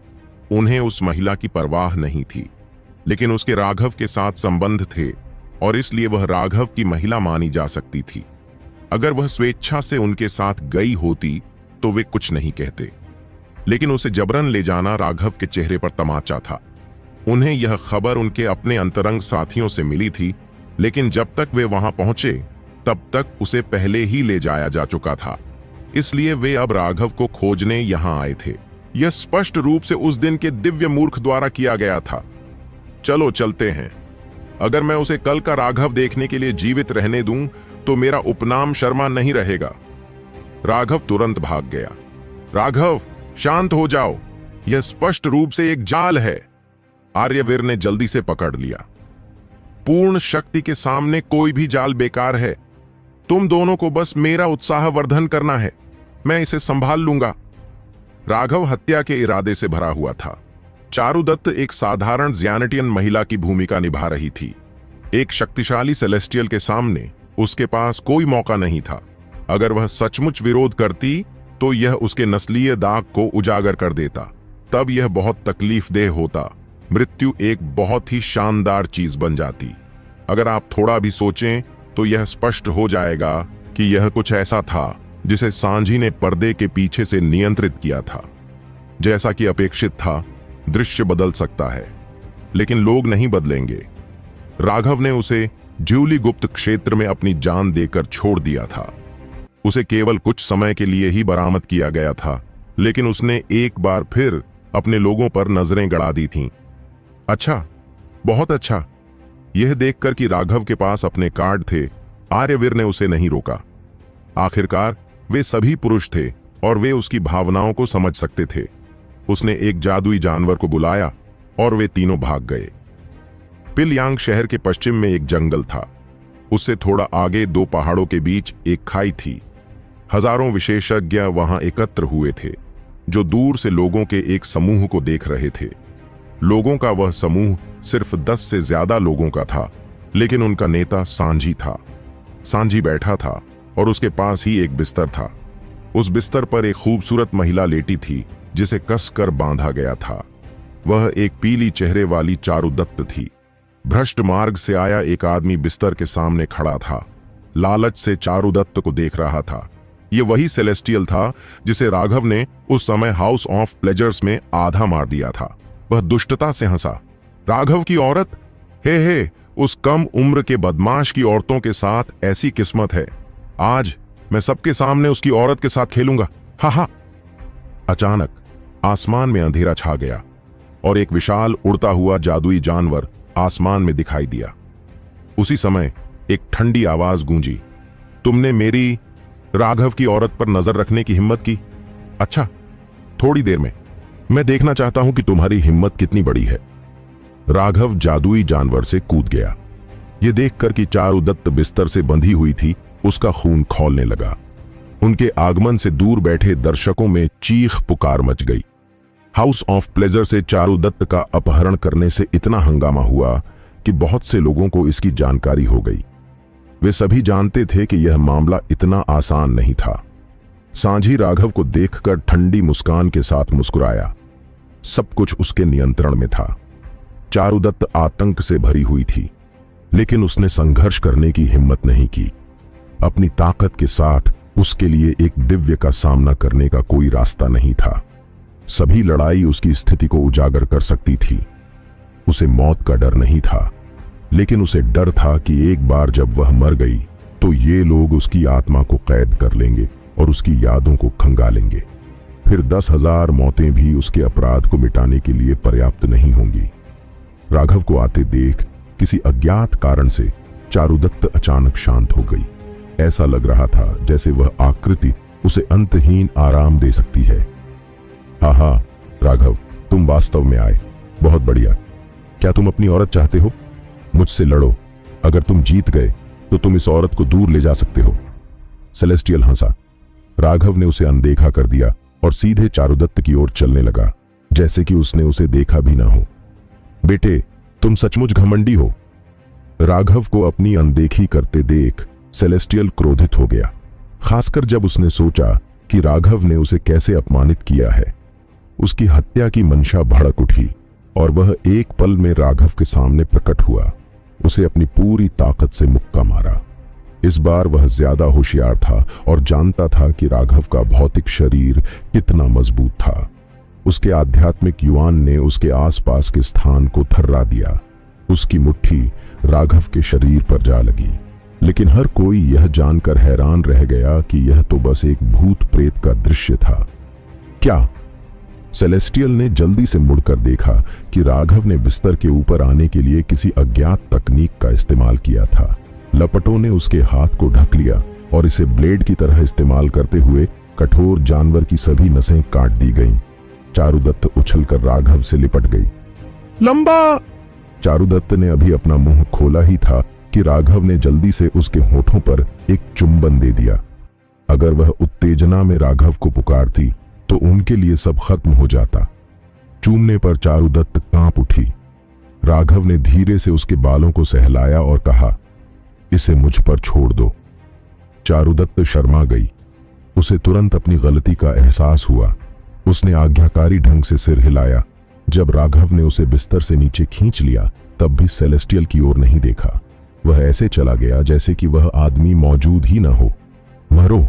उन्हें उस महिला की परवाह नहीं थी, लेकिन उसके राघव के साथ संबंध थे और इसलिए वह राघव की महिला मानी जा सकती थी। अगर वह स्वेच्छा से उनके साथ गई होती तो वे कुछ नहीं कहते, लेकिन उसे जबरन ले जाना राघव के चेहरे पर तमाचा था। उन्हें यह खबर उनके अपने अंतरंग साथियों से मिली थी, लेकिन जब तक वे वहां पहुंचे तब तक उसे पहले ही ले जाया जा चुका था। इसलिए वे अब राघव को खोजने यहां आए थे। यह स्पष्ट रूप से उस दिन के दिव्य मूर्ख द्वारा किया गया था। चलो चलते हैं। अगर मैं उसे कल का राघव देखने के लिए जीवित रहने दूं तो मेरा उपनाम शर्मा नहीं रहेगा। राघव तुरंत भाग गया। राघव, शांत हो जाओ, यह स्पष्ट रूप से एक जाल है। आर्यवीर ने जल्दी से पकड़ लिया। पूर्ण शक्ति के सामने कोई भी जाल बेकार है। तुम दोनों को बस मेरा उत्साहवर्धन करना है, मैं इसे संभाल लूंगा। राघव हत्या के इरादे से भरा हुआ था। चारुदत्त एक साधारण ज़्यानिटियन महिला की भूमिका निभा रही थी। एक शक्तिशाली सेलेस्टियल के सामने उसके पास कोई मौका नहीं था। अगर वह सचमुच विरोध करती तो यह उसके नस्लीय दाग को उजागर कर देता। तब यह बहुत तकलीफदेह होता। मृत्यु एक बहुत ही शानदार चीज बन जाती। अगर आप थोड़ा भी सोचें तो यह स्पष्ट हो जाएगा कि यह कुछ ऐसा था जिसे सांझी ने पर्दे के पीछे से नियंत्रित किया था। जैसा कि अपेक्षित था, दृश्य बदल सकता है, लेकिन लोग नहीं बदलेंगे। राघव ने उसे ज्यूली गुप्त क्षेत्र में अपनी जान देकर छोड़ दिया था। उसे केवल कुछ समय के लिए ही बरामद किया गया था, लेकिन उसने एक बार फिर अपने लोगों पर नजरें गड़ा दी थीं। अच्छा, बहुत अच्छा। यह देखकर कि राघव के पास अपने कार्ड थे, आर्यवीर ने उसे नहीं रोका। आखिरकार वे सभी पुरुष थे और वे उसकी भावनाओं को समझ सकते थे। उसने एक जादुई जानवर को बुलाया और वे तीनों भाग गए। पिलयांग शहर के पश्चिम में एक जंगल था। उससे थोड़ा आगे दो पहाड़ों के बीच एक खाई थी। हजारों विशेषज्ञ वहां एकत्र हुए थे, जो दूर से लोगों के एक समूह को देख रहे थे। लोगों का वह समूह सिर्फ 10 से ज्यादा लोगों का था, लेकिन उनका नेता सांझी था। सांझी बैठा था और उसके पास ही एक बिस्तर था। उस बिस्तर पर एक खूबसूरत महिला लेटी थी, जिसे कसकर बांधा गया था। वह एक पीली चेहरे वाली चारुदत्त थी। भ्रष्ट मार्ग से आया एक आदमी बिस्तर के सामने खड़ा था, लालच से चारुदत्त को देख रहा था। यह वही सेलेस्टियल था जिसे राघव ने उस समय हाउस ऑफ प्लेजर्स में आधा मार दिया था। वह दुष्टता से हंसा। राघव की औरत? हे, उस कम उम्र के बदमाश की औरतों के साथ ऐसी किस्मत है। आज मैं सबके सामने उसकी औरत के साथ खेलूंगा। हा हा। अचानक आसमान में अंधेरा छा गया और एक विशाल उड़ता हुआ जादुई जानवर आसमान में दिखाई दिया। उसी समय एक ठंडी आवाज गूंजी, तुमने मेरी राघव की औरत पर नजर रखने की हिम्मत की? अच्छा, थोड़ी देर में मैं देखना चाहता हूं कि तुम्हारी हिम्मत कितनी बड़ी है। राघव जादुई जानवर से कूद गया। यह देखकर कि चारुदत्त बिस्तर से बंधी हुई थी, उसका खून खौलने लगा। उनके आगमन से दूर बैठे दर्शकों में चीख पुकार मच गई। हाउस ऑफ प्लेजर से चारुदत्त का अपहरण करने से इतना हंगामा हुआ कि बहुत से लोगों को इसकी जानकारी हो गई। वे सभी जानते थे कि यह मामला इतना आसान नहीं था। सांझी राघव को देखकर ठंडी मुस्कान के साथ मुस्कुराया। सब कुछ उसके नियंत्रण में था। चारुदत्त आतंक से भरी हुई थी, लेकिन उसने संघर्ष करने की हिम्मत नहीं की। अपनी ताकत के साथ उसके लिए एक दिव्य का सामना करने का कोई रास्ता नहीं था। सभी लड़ाई उसकी स्थिति को उजागर कर सकती थी। उसे मौत का डर नहीं था, लेकिन उसे डर था कि एक बार जब वह मर गई तो ये लोग उसकी आत्मा को कैद कर लेंगे और उसकी यादों को खंगालेंगे। फिर 10,000 मौतें भी उसके अपराध को मिटाने के लिए पर्याप्त नहीं होंगी। राघव को आते देख किसी अज्ञात कारण से चारुदत्त अचानक शांत हो गई। ऐसा लग रहा था जैसे वह आकृति उसे अंतहीन आराम दे सकती है। हाँ, राघव, तुम वास्तव में आए। बहुत बढ़िया। क्या तुम अपनी औरत चाहते हो? मुझसे लड़ो। अगर तुम जीत गए तो तुम इस औरत को दूर ले जा सकते हो। सेलेस्टियल हंसा। राघव ने उसे अनदेखा कर दिया और सीधे चारुदत्त की ओर चलने लगा, जैसे कि उसने उसे देखा भी ना हो। बेटे, तुम सचमुच घमंडी हो। राघव को अपनी अनदेखी करते देख सेलेस्टियल क्रोधित हो गया, खासकर जब उसने सोचा कि राघव ने उसे कैसे अपमानित किया है। उसकी हत्या की मंशा भड़क उठी और वह एक पल में राघव के सामने प्रकट हुआ। उसे अपनी पूरी ताकत से मुक्का मारा। इस बार वह ज्यादा होशियार था और जानता था कि राघव का भौतिक शरीर कितना मजबूत था। उसके आध्यात्मिक युवान ने उसके आसपास के स्थान को थर्रा दिया। उसकी मुट्ठी राघव के शरीर पर जा लगी, लेकिन हर कोई यह जानकर हैरान रह गया कि यह तो बस एक भूत प्रेत का दृश्य था। क्या? सेलेस्टियल ने जल्दी से मुड़कर देखा कि राघव ने बिस्तर के ऊपर आने के लिए किसी अज्ञात तकनीक का इस्तेमाल किया था। लपटों ने उसके हाथ को ढक लिया और इसे ब्लेड की तरह इस्तेमाल करते हुए कठोर जानवर की सभी नसें काट दी गईं। चारुदत्त उछलकर राघव से लिपट गई। लंबा! चारुदत्त ने अभी अपना मुंह खोला ही था कि राघव ने जल्दी से उसके होठों पर एक चुंबन दे दिया। अगर वह उत्तेजना में राघव को पुकारती तो उनके लिए सब खत्म हो जाता। चूमने पर चारुदत्त कांप उठी। राघव ने धीरे से उसके बालों को सहलाया और कहा, इसे मुझ पर छोड़ दो। चारुदत्त शर्मा गई। उसे तुरंत अपनी गलती का एहसास हुआ। उसने आज्ञाकारी ढंग से सिर हिलाया। जब राघव ने उसे बिस्तर से नीचे खींच लिया तब भी सेलेस्टियल की ओर नहीं देखा। वह ऐसे चला गया जैसे कि वह आदमी मौजूद ही न हो। मरो!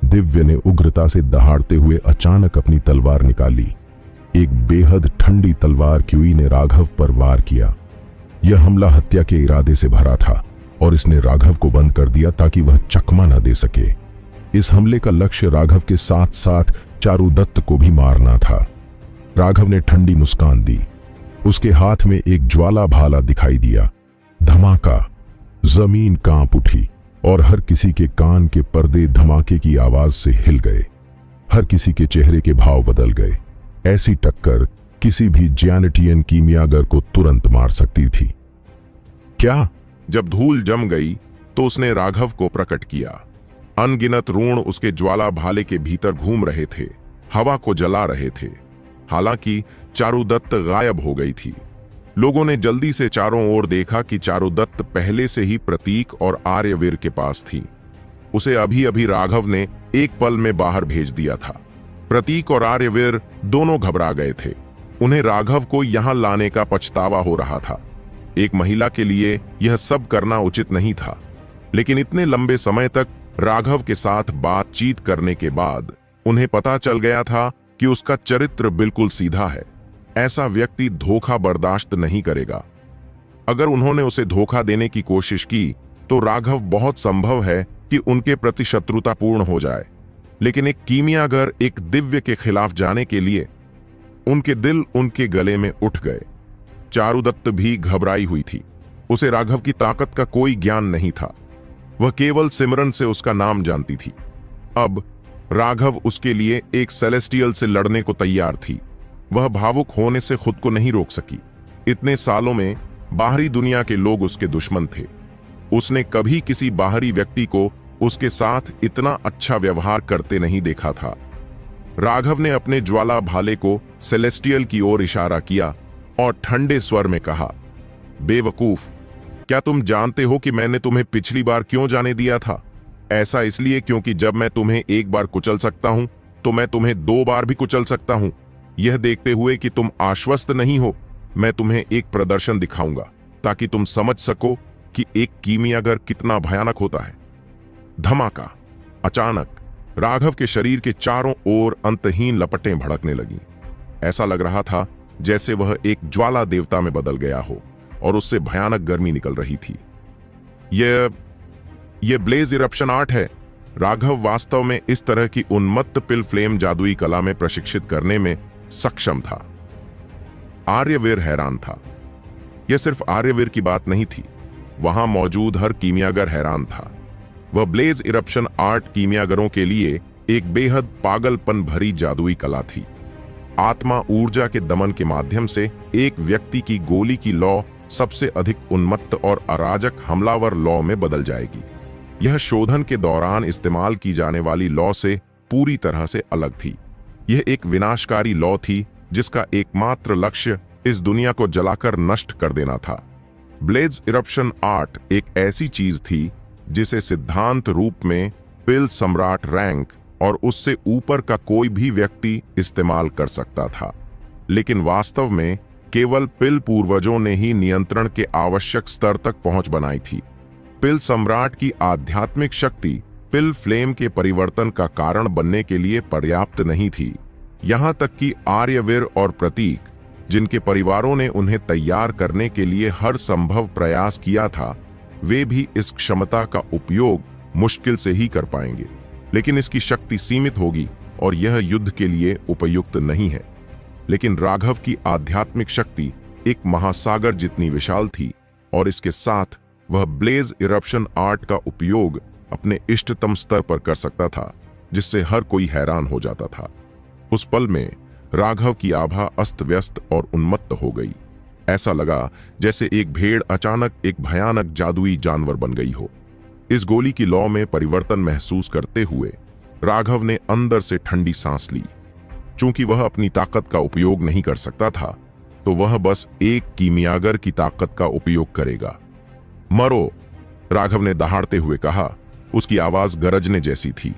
दिव्य ने उग्रता से दहाड़ते हुए अचानक अपनी तलवार निकाली। एक बेहद ठंडी तलवार क्यूई ने राघव पर वार किया। यह हमला हत्या के इरादे से भरा था और इसने राघव को बंद कर दिया ताकि वह चकमा न दे सके। इस हमले का लक्ष्य राघव के साथ साथ चारुदत्त को भी मारना था। राघव ने ठंडी मुस्कान दी। उसके हाथ में एक ज्वाला भाला दिखाई दिया। धमाका! जमीन कांप उठी और हर किसी के कान के पर्दे धमाके की आवाज से हिल गए। हर किसी के चेहरे के भाव बदल गए। ऐसी टक्कर किसी भी ज्यानिटियन कीमियागर को तुरंत मार सकती थी। क्या? जब धूल जम गई तो उसने राघव को प्रकट किया। अनगिनत ऋण उसके ज्वाला भाले के भीतर घूम रहे थे, हवा को जला रहे थे। हालांकि चारुदत्त गायब हो गई थी। लोगों ने जल्दी से चारों ओर देखा कि चारुदत्त पहले से ही प्रतीक और आर्यवीर के पास थी। उसे अभी अभी राघव ने एक पल में बाहर भेज दिया था। प्रतीक और आर्यवीर दोनों घबरा गए थे। उन्हें राघव को यहां लाने का पछतावा हो रहा था। एक महिला के लिए यह सब करना उचित नहीं था, लेकिन इतने लंबे समय तक राघव के साथ बातचीत करने के बाद उन्हें पता चल गया था कि उसका चरित्र बिल्कुल सीधा है। ऐसा व्यक्ति धोखा बर्दाश्त नहीं करेगा। अगर उन्होंने उसे धोखा देने की कोशिश की तो राघव बहुत संभव है कि उनके प्रति शत्रुतापूर्ण हो जाए। लेकिन एक कीमियागर एक दिव्य के खिलाफ जाने के लिए उनके दिल उनके गले में उठ गए। चारुदत्त भी घबराई हुई थी। उसे राघव की ताकत का कोई ज्ञान नहीं था। वह केवल सिमरन से उसका नाम जानती थी। अब राघव उसके लिए एक सेलेस्टियल से लड़ने को तैयार थी। वह भावुक होने से खुद को नहीं रोक सकी। इतने सालों में बाहरी दुनिया के लोग उसके दुश्मन थे। उसने कभी किसी बाहरी व्यक्ति को उसके साथ इतना अच्छा व्यवहार करते नहीं देखा था। राघव ने अपने ज्वाला भाले को सेलेस्टियल की ओर इशारा किया और ठंडे स्वर में कहा, बेवकूफ, क्या तुम जानते हो कि मैंने तुम्हें पिछली बार क्यों जाने दिया था? ऐसा इसलिए क्योंकि जब मैं तुम्हें एक बार कुचल सकता हूं तो मैं तुम्हें 2 बार भी कुचल सकता हूं। यह देखते हुए कि तुम आश्वस्त नहीं हो, मैं तुम्हें एक प्रदर्शन दिखाऊंगा ताकि तुम समझ सको कि एक कीमियागर कितना भयानक होता है। धमाका! अचानक राघव के शरीर के चारों ओर अंतहीन लपटें भड़कने लगीं। ऐसा लग रहा था जैसे वह एक ज्वाला देवता में बदल गया हो और उससे भयानक गर्मी निकल रही थी। यह ब्लेज इरप्शन आर्ट है। राघव वास्तव में इस तरह की उन्मत्त पिल फ्लेम जादुई कला में प्रशिक्षित करने में सक्षम था। आर्यवीर हैरान था। यह सिर्फ आर्यवीर की बात नहीं थी, वहां मौजूद हर कीमियागर हैरान था। वह ब्लेज इरप्शन आर्ट कीमियागरों के लिए एक बेहद पागलपन भरी जादुई कला थी। आत्मा ऊर्जा के दमन के माध्यम से एक व्यक्ति की गोली की लौ सबसे अधिक उन्मत्त और अराजक हमलावर लौ में बदल जाएगी। यह शोधन के दौरान इस्तेमाल की जाने वाली लौ से पूरी तरह से अलग थी। यह एक विनाशकारी लौ थी जिसका एकमात्र लक्ष्य इस दुनिया को जलाकर नष्ट कर देना था। ब्लेज इरप्शन आर्ट एक ऐसी चीज थी जिसे सिद्धांत रूप में पिल सम्राट रैंक और उससे ऊपर का कोई भी व्यक्ति इस्तेमाल कर सकता था, लेकिन वास्तव में केवल पिल पूर्वजों ने ही नियंत्रण के आवश्यक स्तर तक पहुंच बनाई थी। पिल सम्राट की आध्यात्मिक शक्ति पिल फ्लेम के परिवर्तन का कारण बनने के लिए पर्याप्त नहीं थी। यहां तक कि आर्यवीर और प्रतीक, जिनके परिवारों ने उन्हें तैयार करने के लिए हर संभव प्रयास किया था, वे भी इस क्षमता का उपयोग मुश्किल से ही कर पाएंगे। लेकिन इसकी शक्ति सीमित होगी और यह युद्ध के लिए उपयुक्त नहीं है। लेकिन राघव की आध्यात्मिक शक्ति एक महासागर जितनी विशाल थी और इसके साथ वह ब्लेज इरप्शन आर्ट का उपयोग अपने इष्टतम स्तर पर कर सकता था, जिससे हर कोई हैरान हो जाता था। उस पल में राघव की आभा अस्त व्यस्त और उन्मत्त हो गई। ऐसा लगा जैसे एक भेड़ अचानक एक भयानक जादुई जानवर बन गई हो। इस गोली की लौ में परिवर्तन महसूस करते हुए राघव ने अंदर से ठंडी सांस ली। चूंकि वह अपनी ताकत का उपयोग नहीं कर सकता था, तो वह बस एक कीमियागर की ताकत का उपयोग करेगा। मरो, राघव ने दहाड़ते हुए कहा। उसकी आवाज गरजने जैसी थी।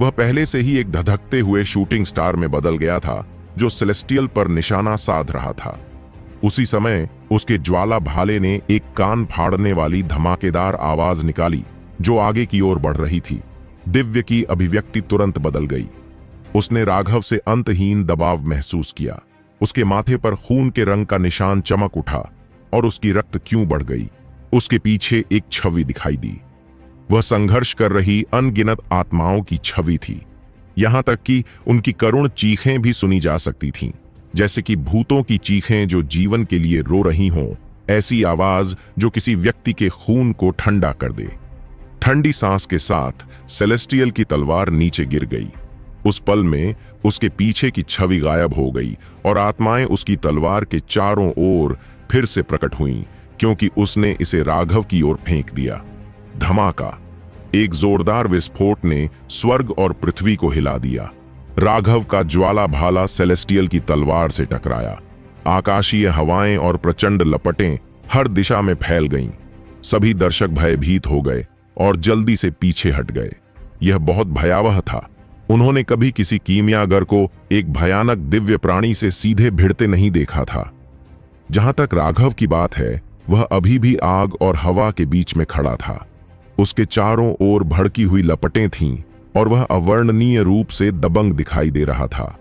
वह पहले से ही एक धधकते हुए शूटिंग स्टार में बदल गया था, जो सेलेस्टियल पर निशाना साध रहा था। उसी समय उसके ज्वाला भाले ने एक कान फाड़ने वाली धमाकेदार आवाज निकाली, जो आगे की ओर बढ़ रही थी। दिव्य की अभिव्यक्ति तुरंत बदल गई। उसने राघव से अंतहीन दबाव महसूस किया। उसके माथे पर खून के रंग का निशान चमक उठा और उसकी रक्त क्यों बढ़ गई। उसके पीछे एक छवि दिखाई दी। वह संघर्ष कर रही अनगिनत आत्माओं की छवि थी। यहां तक कि उनकी करुण चीखें भी सुनी जा सकती थीं, जैसे कि भूतों की चीखें जो जीवन के लिए रो रही हों। ऐसी आवाज जो किसी व्यक्ति के खून को ठंडा कर दे। ठंडी सांस के साथ सेलेस्टियल की तलवार नीचे गिर गई। उस पल में उसके पीछे की छवि गायब हो गई और आत्माएं उसकी तलवार के चारों ओर फिर से प्रकट हुईं, क्योंकि उसने इसे राघव की ओर फेंक दिया। धमाका! एक जोरदार विस्फोट ने स्वर्ग और पृथ्वी को हिला दिया। राघव का ज्वाला भाला सेलेस्टियल की तलवार से टकराया। आकाशीय हवाएं और प्रचंड लपटें हर दिशा में फैल गईं। सभी दर्शक भयभीत हो गए और जल्दी से पीछे हट गए। यह बहुत भयावह था। उन्होंने कभी किसी कीमियागर को एक भयानक दिव्य प्राणी से सीधे भिड़ते नहीं देखा था। जहां तक राघव की बात है, वह अभी भी आग और हवा के बीच में खड़ा था। उसके चारों ओर भड़की हुई लपटें थीं और वह अवर्णनीय रूप से दबंग दिखाई दे रहा था।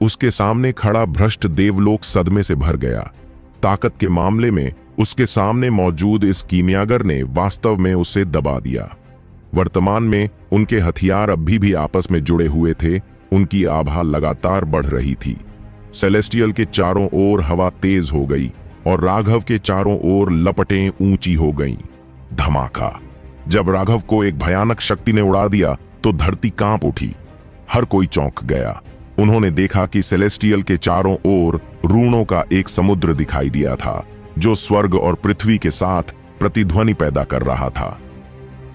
उसके सामने खड़ा भ्रष्ट देवलोक सदमे से भर गया। ताकत के मामले में उसके सामने मौजूद इस कीमियागर ने वास्तव में उसे दबा दिया। वर्तमान में उनके हथियार अभी भी आपस में जुड़े हुए थे। उनकी आभा लगातार बढ़ रही थी। सेलेस्टियल के चारों ओर हवा तेज हो गई और राघव के चारों ओर लपटें ऊंची हो गईं। धमाका! जब राघव को एक भयानक शक्ति ने उड़ा दिया तो धरती कांप उठी। हर कोई चौंक गया। उन्होंने देखा कि सेलेस्टियल के चारों ओर रूणों का एक समुद्र दिखाई दिया था, जो स्वर्ग और पृथ्वी के साथ प्रतिध्वनि पैदा कर रहा था।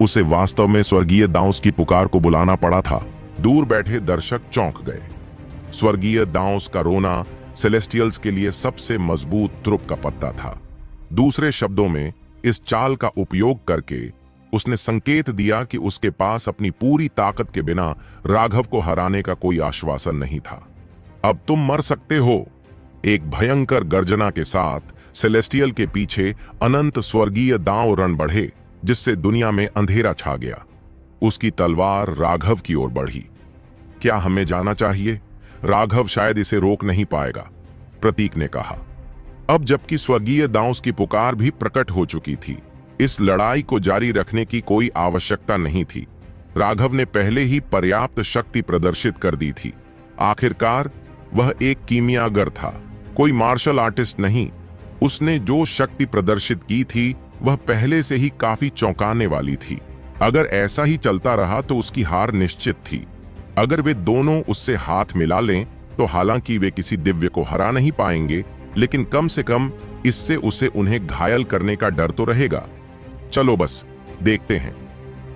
उसे वास्तव में स्वर्गीय दाउस की पुकार को बुलाना पड़ा था। दूर बैठे दर्शक चौंक गए। स्वर्गीय दाउस का रोना सेलेस्टियल्स के लिए सबसे मजबूत तुरुप का पत्ता था। दूसरे शब्दों में, इस चाल का उपयोग करके उसने संकेत दिया कि उसके पास अपनी पूरी ताकत के बिना राघव को हराने का कोई आश्वासन नहीं था। अब तुम मर सकते हो। एक भयंकर गर्जना के साथ सेलेस्टियल के पीछे अनंत स्वर्गीय दांव रण बढ़े, जिससे दुनिया में अंधेरा छा गया। उसकी तलवार राघव की ओर बढ़ी। क्या हमें जाना चाहिए? राघव शायद इसे रोक नहीं पाएगा, प्रतीक ने कहा। अब जबकि स्वर्गीय दाउस की पुकार भी प्रकट हो चुकी थी, इस लड़ाई को जारी रखने की कोई आवश्यकता नहीं थी। राघव ने पहले ही पर्याप्त शक्ति प्रदर्शित कर दी थी। आखिरकार वह एक कीमियागर था, कोई मार्शल आर्टिस्ट नहीं। उसने जो शक्ति प्रदर्शित की थी वह पहले से ही काफी चौंकाने वाली थी। अगर ऐसा ही चलता रहा तो उसकी हार निश्चित थी। अगर वे दोनों उससे हाथ मिला लें तो हालांकि वे किसी दिव्य को हरा नहीं पाएंगे, लेकिन कम से कम इससे उसे उन्हें घायल करने का डर तो रहेगा। चलो बस देखते हैं।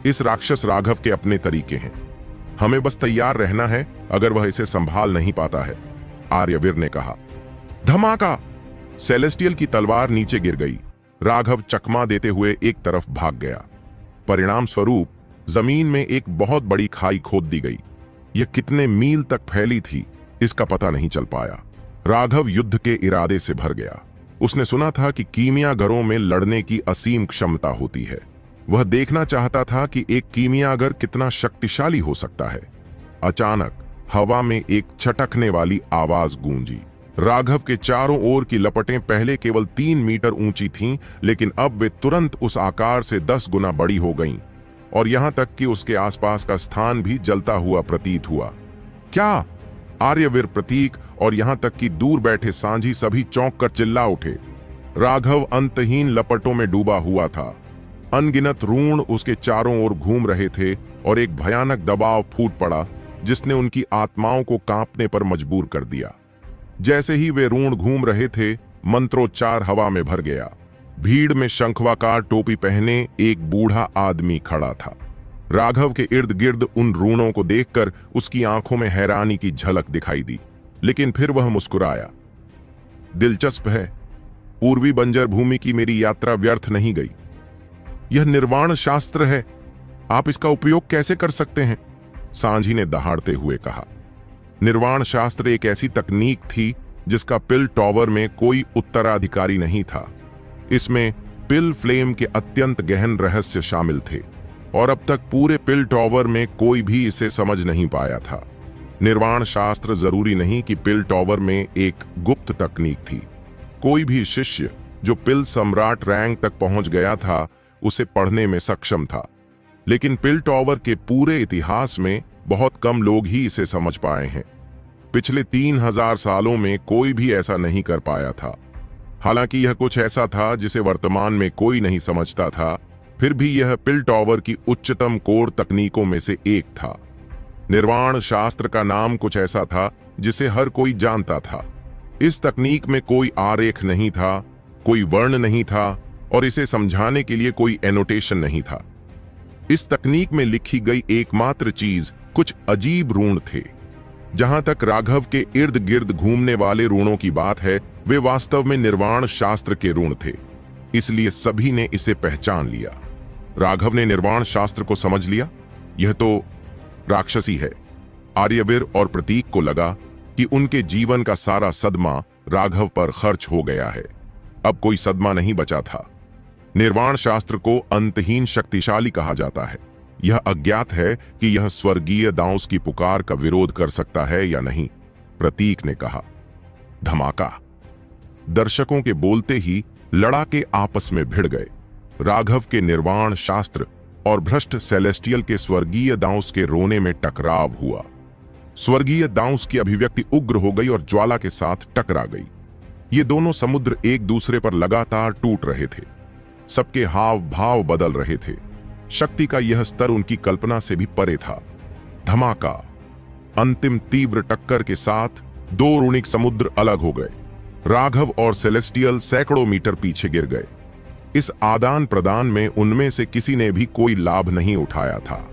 इस राक्षस राघव के अपने तरीके हैं। हमें बस तैयार रहना है अगर वह इसे संभाल नहीं पाता है, आर्यवीर ने कहा। धमाका! सेलेस्टियल की तलवार नीचे गिर गई। राघव चकमा देते हुए एक तरफ भाग गया। परिणाम स्वरूप जमीन में एक बहुत बड़ी खाई खोद दी गई। यह कितने मील तक फैली थी इसका पता नहीं चल पाया। राघव युद्ध के इरादे से भर गया। उसने सुना था कि कीमियागरों में लड़ने की असीम क्षमता होती है। वह देखना चाहता था कि एक कीमियागर कितना शक्तिशाली हो सकता है। अचानक हवा में एक छटकने वाली आवाज गूंजी। राघव के चारों ओर की लपटें पहले केवल 3 मीटर ऊंची थीं, लेकिन अब वे तुरंत उस आकार से 10 गुना बड़ी हो गईं, और यहां तक कि उसके आसपास का स्थान भी जलता हुआ प्रतीत हुआ। क्या? आर्यवीर, प्रतीक और यहां तक कि दूर बैठे सांझी सभी चौंक कर चिल्ला उठे। राघव अंतहीन लपटों में डूबा हुआ था। अनगिनत ऋण उसके चारों ओर घूम रहे थे और एक भयानक दबाव फूट पड़ा, जिसने उनकी आत्माओं को कांपने पर मजबूर कर दिया। जैसे ही वे ऋण घूम रहे थे, मंत्रोच्चार हवा में भर गया। भीड़ में शंखवाकार टोपी पहने एक बूढ़ा आदमी खड़ा था। राघव के इर्द गिर्द उन ऋणों को देखकर उसकी आंखों में हैरानी की झलक दिखाई दी। लेकिन फिर वह मुस्कुराया। दिलचस्प है, पूर्वी बंजर भूमि की मेरी यात्रा व्यर्थ नहीं गई। यह निर्वाण शास्त्र है, आप इसका उपयोग कैसे कर सकते हैं? सांझी ने दहाड़ते हुए कहा। निर्वाण शास्त्र एक ऐसी तकनीक थी जिसका पिल टॉवर में कोई उत्तराधिकारी नहीं था। इसमें पिल फ्लेम के अत्यंत गहन रहस्य शामिल थे और अब तक पूरे पिल टॉवर में कोई भी इसे समझ नहीं पाया था। निर्वाण शास्त्र जरूरी नहीं कि पिल टॉवर में एक गुप्त तकनीक थी। कोई भी शिष्य जो पिल सम्राट रैंक तक पहुंच गया था उसे पढ़ने में सक्षम था, लेकिन पिल टॉवर के पूरे इतिहास में बहुत कम लोग ही इसे समझ पाए हैं। पिछले 3000 सालों में कोई भी ऐसा नहीं कर पाया था। हालांकि यह कुछ ऐसा था जिसे वर्तमान में कोई नहीं समझता था, फिर भी यह पिल टॉवर की उच्चतम कोर तकनीकों में से एक था। निर्वाण शास्त्र का नाम कुछ ऐसा था जिसे हर कोई जानता था। इस तकनीक में कोई आरेख नहीं था, कोई वर्ण नहीं था और इसे समझाने के लिए कोई एनोटेशन नहीं था। इस तकनीक में लिखी गई एकमात्र चीज कुछ अजीब ऋण थे। जहां तक राघव के इर्द गिर्द घूमने वाले ऋणों की बात है, वे वास्तव में निर्वाण शास्त्र के ऋण थे, इसलिए सभी ने इसे पहचान लिया। राघव ने निर्वाण शास्त्र को समझ लिया, यह तो राक्षसी है। आर्यवीर और प्रतीक को लगा कि उनके जीवन का सारा सदमा राघव पर खर्च हो गया है। अब कोई सदमा नहीं बचा था। निर्वाण शास्त्र को अंतहीन शक्तिशाली कहा जाता है। यह अज्ञात है कि यह स्वर्गीय दाउस की पुकार का विरोध कर सकता है या नहीं, प्रतीक ने कहा। धमाका। दर्शकों के बोलते ही लड़ाके आपस में भिड़ गए। राघव के निर्वाण शास्त्र और भ्रष्ट सेलेस्टियल के स्वर्गीय दाउस के रोने में टकराव हुआ। स्वर्गीय दाउस की अभिव्यक्ति उग्र हो गई और ज्वाला के साथ टकरा गई। ये दोनों समुद्र एक दूसरे पर लगातार टूट रहे थे। सबके हाव भाव बदल रहे थे। शक्ति का यह स्तर उनकी कल्पना से भी परे था। धमाका। अंतिम तीव्र टक्कर के साथ दो ऋणिक समुद्र अलग हो गए। राघव और सेलेस्टियल सैकड़ों मीटर पीछे गिर गए। इस आदान प्रदान में उनमें से किसी ने भी कोई लाभ नहीं उठाया था।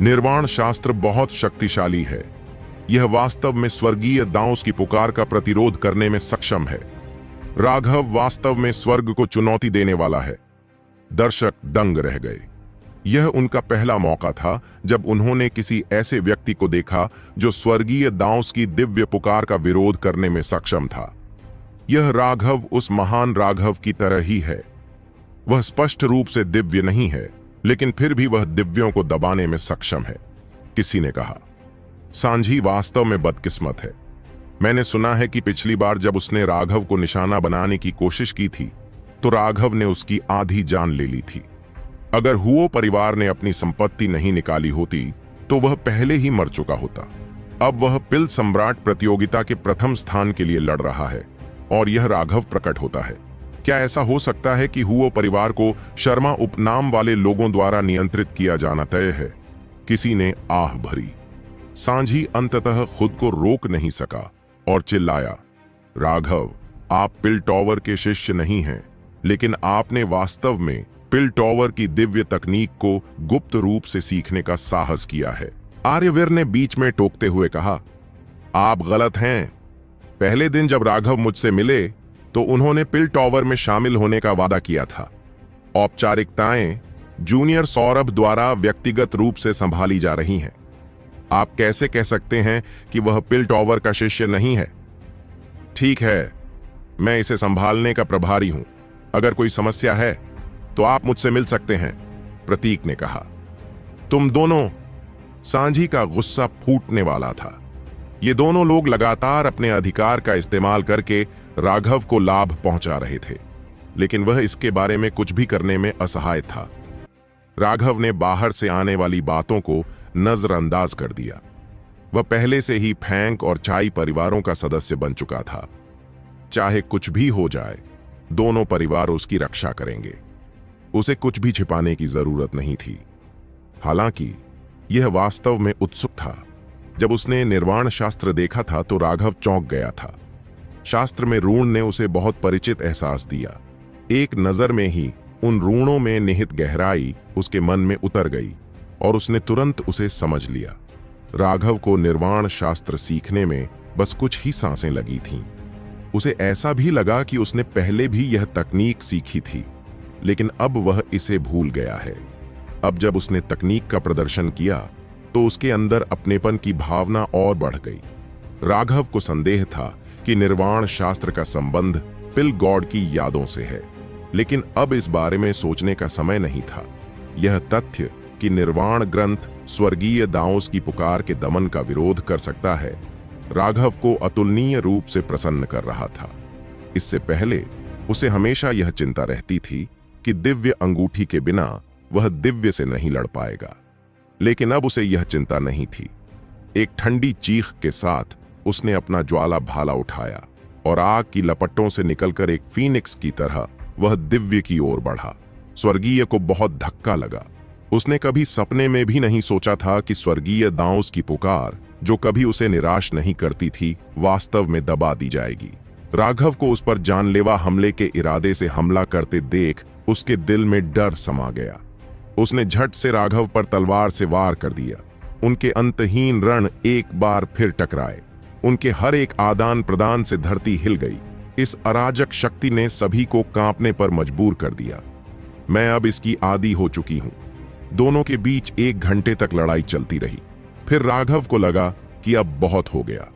निर्वाण शास्त्र बहुत शक्तिशाली है। यह वास्तव में स्वर्गीय दाउस की पुकार का प्रतिरोध करने में सक्षम है। राघव वास्तव में स्वर्ग को चुनौती देने वाला है। दर्शक दंग रह गए। यह उनका पहला मौका था जब उन्होंने किसी ऐसे व्यक्ति को देखा जो स्वर्गीय दाउस की दिव्य पुकार का विरोध करने में सक्षम था। यह राघव उस महान राघव की तरह ही है। वह स्पष्ट रूप से दिव्य नहीं है, लेकिन फिर भी वह दिव्यों को दबाने में सक्षम है, किसी ने कहा। सांझी वास्तव में बदकिस्मत है। मैंने सुना है कि पिछली बार जब उसने राघव को निशाना बनाने की कोशिश की थी तो राघव ने उसकी आधी जान ले ली थी। अगर हुओ परिवार ने अपनी संपत्ति नहीं निकाली होती तो वह पहले ही मर चुका होता। अब वह पिल सम्राट प्रतियोगिता के प्रथम स्थान के लिए लड़ रहा है और यह राघव प्रकट होता है। क्या ऐसा हो सकता है कि हुओ परिवार को शर्मा उपनाम वाले लोगों द्वारा नियंत्रित किया जाना तय है? किसी ने आह भरी। सांझी अंततः खुद को रोक नहीं सका और चिल्लाया, राघव, आप पिल टॉवर के शिष्य नहीं हैं, लेकिन आपने वास्तव में पिल टॉवर की दिव्य तकनीक को गुप्त रूप से सीखने का साहस किया है। आर्यवीर ने बीच में टोकते हुए कहा, आप गलत हैं। पहले दिन जब राघव मुझसे मिले तो उन्होंने पिल टॉवर में शामिल होने का वादा किया था। औपचारिकताएं जूनियर सौरभ द्वारा व्यक्तिगत रूप से संभाली जा रही हैं। आप कैसे कह सकते हैं कि वह पिल टॉवर का शिष्य नहीं है? ठीक है, मैं इसे संभालने का प्रभारी हूं। अगर कोई समस्या है तो आप मुझसे मिल सकते हैं, प्रतीक ने कहा। तुम दोनों, सांझी का गुस्सा फूटने वाला था। ये दोनों लोग लगातार अपने अधिकार का इस्तेमाल करके राघव को लाभ पहुंचा रहे थे, लेकिन वह इसके बारे में कुछ भी करने में असहाय था। राघव ने बाहर से आने वाली बातों को नजरअंदाज कर दिया। वह पहले से ही फैंक और चाई परिवारों का सदस्य बन चुका था। चाहे कुछ भी हो जाए, दोनों परिवार उसकी रक्षा करेंगे। उसे कुछ भी छिपाने की जरूरत नहीं थी। हालांकि यह वास्तव में उत्सुक था। जब उसने निर्वाण शास्त्र देखा था तो राघव चौंक गया था। शास्त्र में ऋण ने उसे बहुत परिचित एहसास दिया। एक नजर में ही उन ऋणों में निहित गहराई उसके मन में उतर गई और उसने तुरंत उसे समझ लिया। राघव को निर्वाण शास्त्र सीखने में बस कुछ ही सांसें लगी थीं। उसे ऐसा भी लगा कि उसने पहले भी यह तकनीक सीखी थी, लेकिन अब वह इसे भूल गया है। अब जब उसने तकनीक का प्रदर्शन किया तो उसके अंदर अपनेपन की भावना और बढ़ गई। राघव को संदेह था कि निर्वाण शास्त्र का संबंध पिल गॉड की यादों से है, लेकिन अब इस बारे में सोचने का समय नहीं था। यह तथ्य कि निर्वाण ग्रंथ स्वर्गीय दाओस की पुकार के दमन का विरोध कर सकता है, राघव को अतुलनीय रूप से प्रसन्न कर रहा था। इससे पहले उसे हमेशा यह चिंता रहती थी कि दिव्य अंगूठी के बिना वह दिव्य से नहीं लड़ पाएगा, लेकिन अब उसे यह चिंता नहीं थी। एक ठंडी चीख के साथ उसने अपना ज्वाला भाला उठाया और आग की लपटों से निकलकर एक फीनिक्स की तरह वह दिव्य की ओर बढ़ा। स्वर्गीय को बहुत धक्का लगा। उसने कभी सपने में भी नहीं सोचा था कि स्वर्गीय दाओस की पुकार, जो कभी उसे निराश नहीं करती थी, वास्तव में दबा दी जाएगी। राघव को उस पर जानलेवा हमले के इरादे से हमला करते देख उसके दिल में डर समा गया। उसने झट से राघव पर तलवार से वार कर दिया। उनके अंतहीन रण एक बार फिर टकराए। उनके हर एक आदान प्रदान से धरती हिल गई। इस अराजक शक्ति ने सभी को कांपने पर मजबूर कर दिया। मैं अब इसकी आदी हो चुकी हूं। दोनों के बीच 1 घंटे तक लड़ाई चलती रही। फिर राघव को लगा कि अब बहुत हो गया।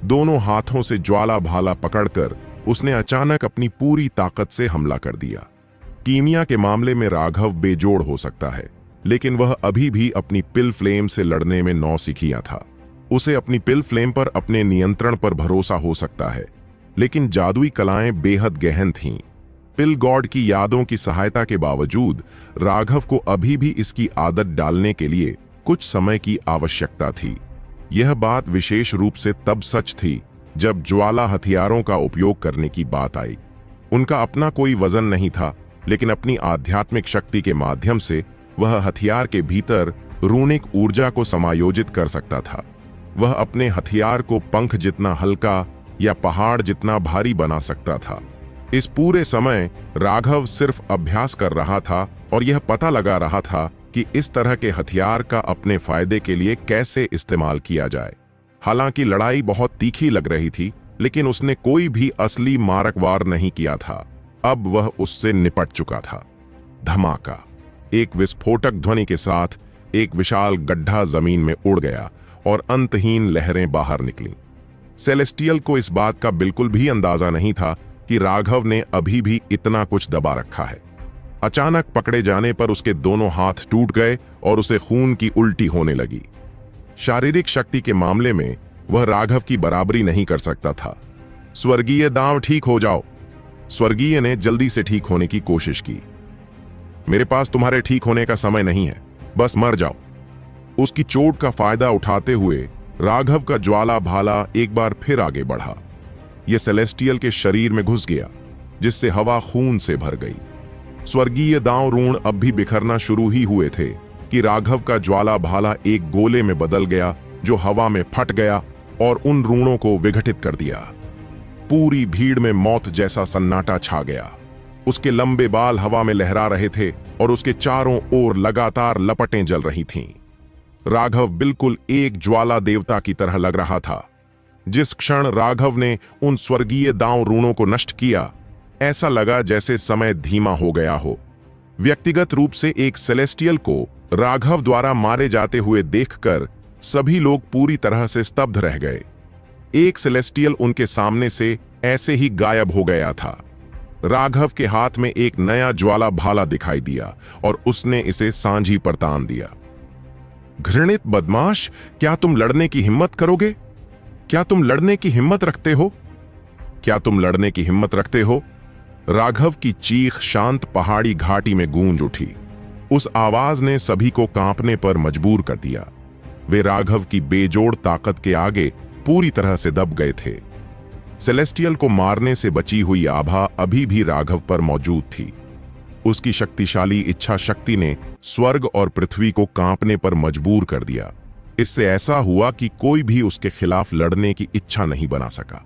दोनों हाथों से ज्वाला भाला पकड़कर उसने अचानक अपनी पूरी ताकत से हमला कर दिया। कीमिया के मामले में राघव बेजोड़ हो सकता है, लेकिन वह अभी भी अपनी पिल फ्लेम से लड़ने में नौसिखिया था। उसे अपनी पिल फ्लेम पर अपने नियंत्रण पर भरोसा हो सकता है, लेकिन जादुई कलाएं बेहद गहन थीं। पिल गॉड की यादों की सहायता के बावजूद राघव को अभी भी इसकी आदत डालने के लिए कुछ समय की आवश्यकता थी। यह बात विशेष रूप से तब सच थी जब ज्वाला हथियारों का उपयोग करने की बात आई। उनका अपना कोई वजन नहीं था, लेकिन अपनी आध्यात्मिक शक्ति के माध्यम से वह हथियार के भीतर रूनिक ऊर्जा को समायोजित कर सकता था। वह अपने हथियार को पंख जितना हल्का या पहाड़ जितना भारी बना सकता था। इस पूरे समय राघव सिर्फ अभ्यास कर रहा था और यह पता लगा रहा था कि इस तरह के हथियार का अपने फायदे के लिए कैसे इस्तेमाल किया जाए। हालांकि लड़ाई बहुत तीखी लग रही थी, लेकिन उसने कोई भी असली मारक वार नहीं किया था। अब वह उससे निपट चुका था। धमाका! एक विस्फोटक ध्वनि के साथ एक विशाल गड्ढा जमीन में उड़ गया और अंतहीन लहरें बाहर निकलीं। सेलेस्टियल को इस बात का बिल्कुल भी अंदाजा नहीं था कि राघव ने अभी भी इतना कुछ दबा रखा है। अचानक पकड़े जाने पर उसके दोनों हाथ टूट गए और उसे खून की उल्टी होने लगी। शारीरिक शक्ति के मामले में वह राघव की बराबरी नहीं कर सकता था। स्वर्गीय दाव, ठीक हो जाओ। स्वर्गीय ने जल्दी से ठीक होने की कोशिश की। मेरे पास तुम्हारे ठीक होने का समय नहीं है, बस मर जाओ। उसकी चोट का फायदा उठाते हुए राघव का ज्वाला भाला एक बार फिर आगे बढ़ा। यह सेलेस्टियल के शरीर में घुस गया, जिससे हवा खून से भर गई। स्वर्गीय दांव रून अब भी बिखरना शुरू ही हुए थे कि राघव का ज्वाला भाला एक गोले में बदल गया, जो हवा में फट गया और उन रूणों को विघटित कर दिया। पूरी भीड़ में मौत जैसा सन्नाटा छा गया। उसके लंबे बाल हवा में लहरा रहे थे और उसके चारों ओर लगातार लपटें जल रही थीं। राघव बिल्कुल एक ज्वाला देवता की तरह लग रहा था। जिस क्षण राघव ने उन स्वर्गीय दांव रूणों को नष्ट किया, ऐसा लगा जैसे समय धीमा हो गया हो। व्यक्तिगत रूप से एक सेलेस्टियल को राघव द्वारा मारे जाते हुए देखकर सभी लोग पूरी तरह से स्तब्ध रह गए। एक सेलेस्टियल उनके सामने से ऐसे ही गायब हो गया था। राघव के हाथ में एक नया ज्वाला भाला दिखाई दिया और उसने इसे सांझी पर तान दिया। घृणित बदमाश, क्या तुम लड़ने की हिम्मत करोगे? क्या तुम लड़ने की हिम्मत रखते हो? क्या तुम लड़ने की हिम्मत रखते हो? राघव की चीख शांत पहाड़ी घाटी में गूंज उठी। उस आवाज ने सभी को कांपने पर मजबूर कर दिया। वे राघव की बेजोड़ ताकत के आगे पूरी तरह से दब गए थे। सेलेस्टियल को मारने से बची हुई आभा अभी भी राघव पर मौजूद थी। उसकी शक्तिशाली इच्छा शक्ति ने स्वर्ग और पृथ्वी को कांपने पर मजबूर कर दिया। इससे ऐसा हुआ कि कोई भी उसके खिलाफ लड़ने की इच्छा नहीं बना सका।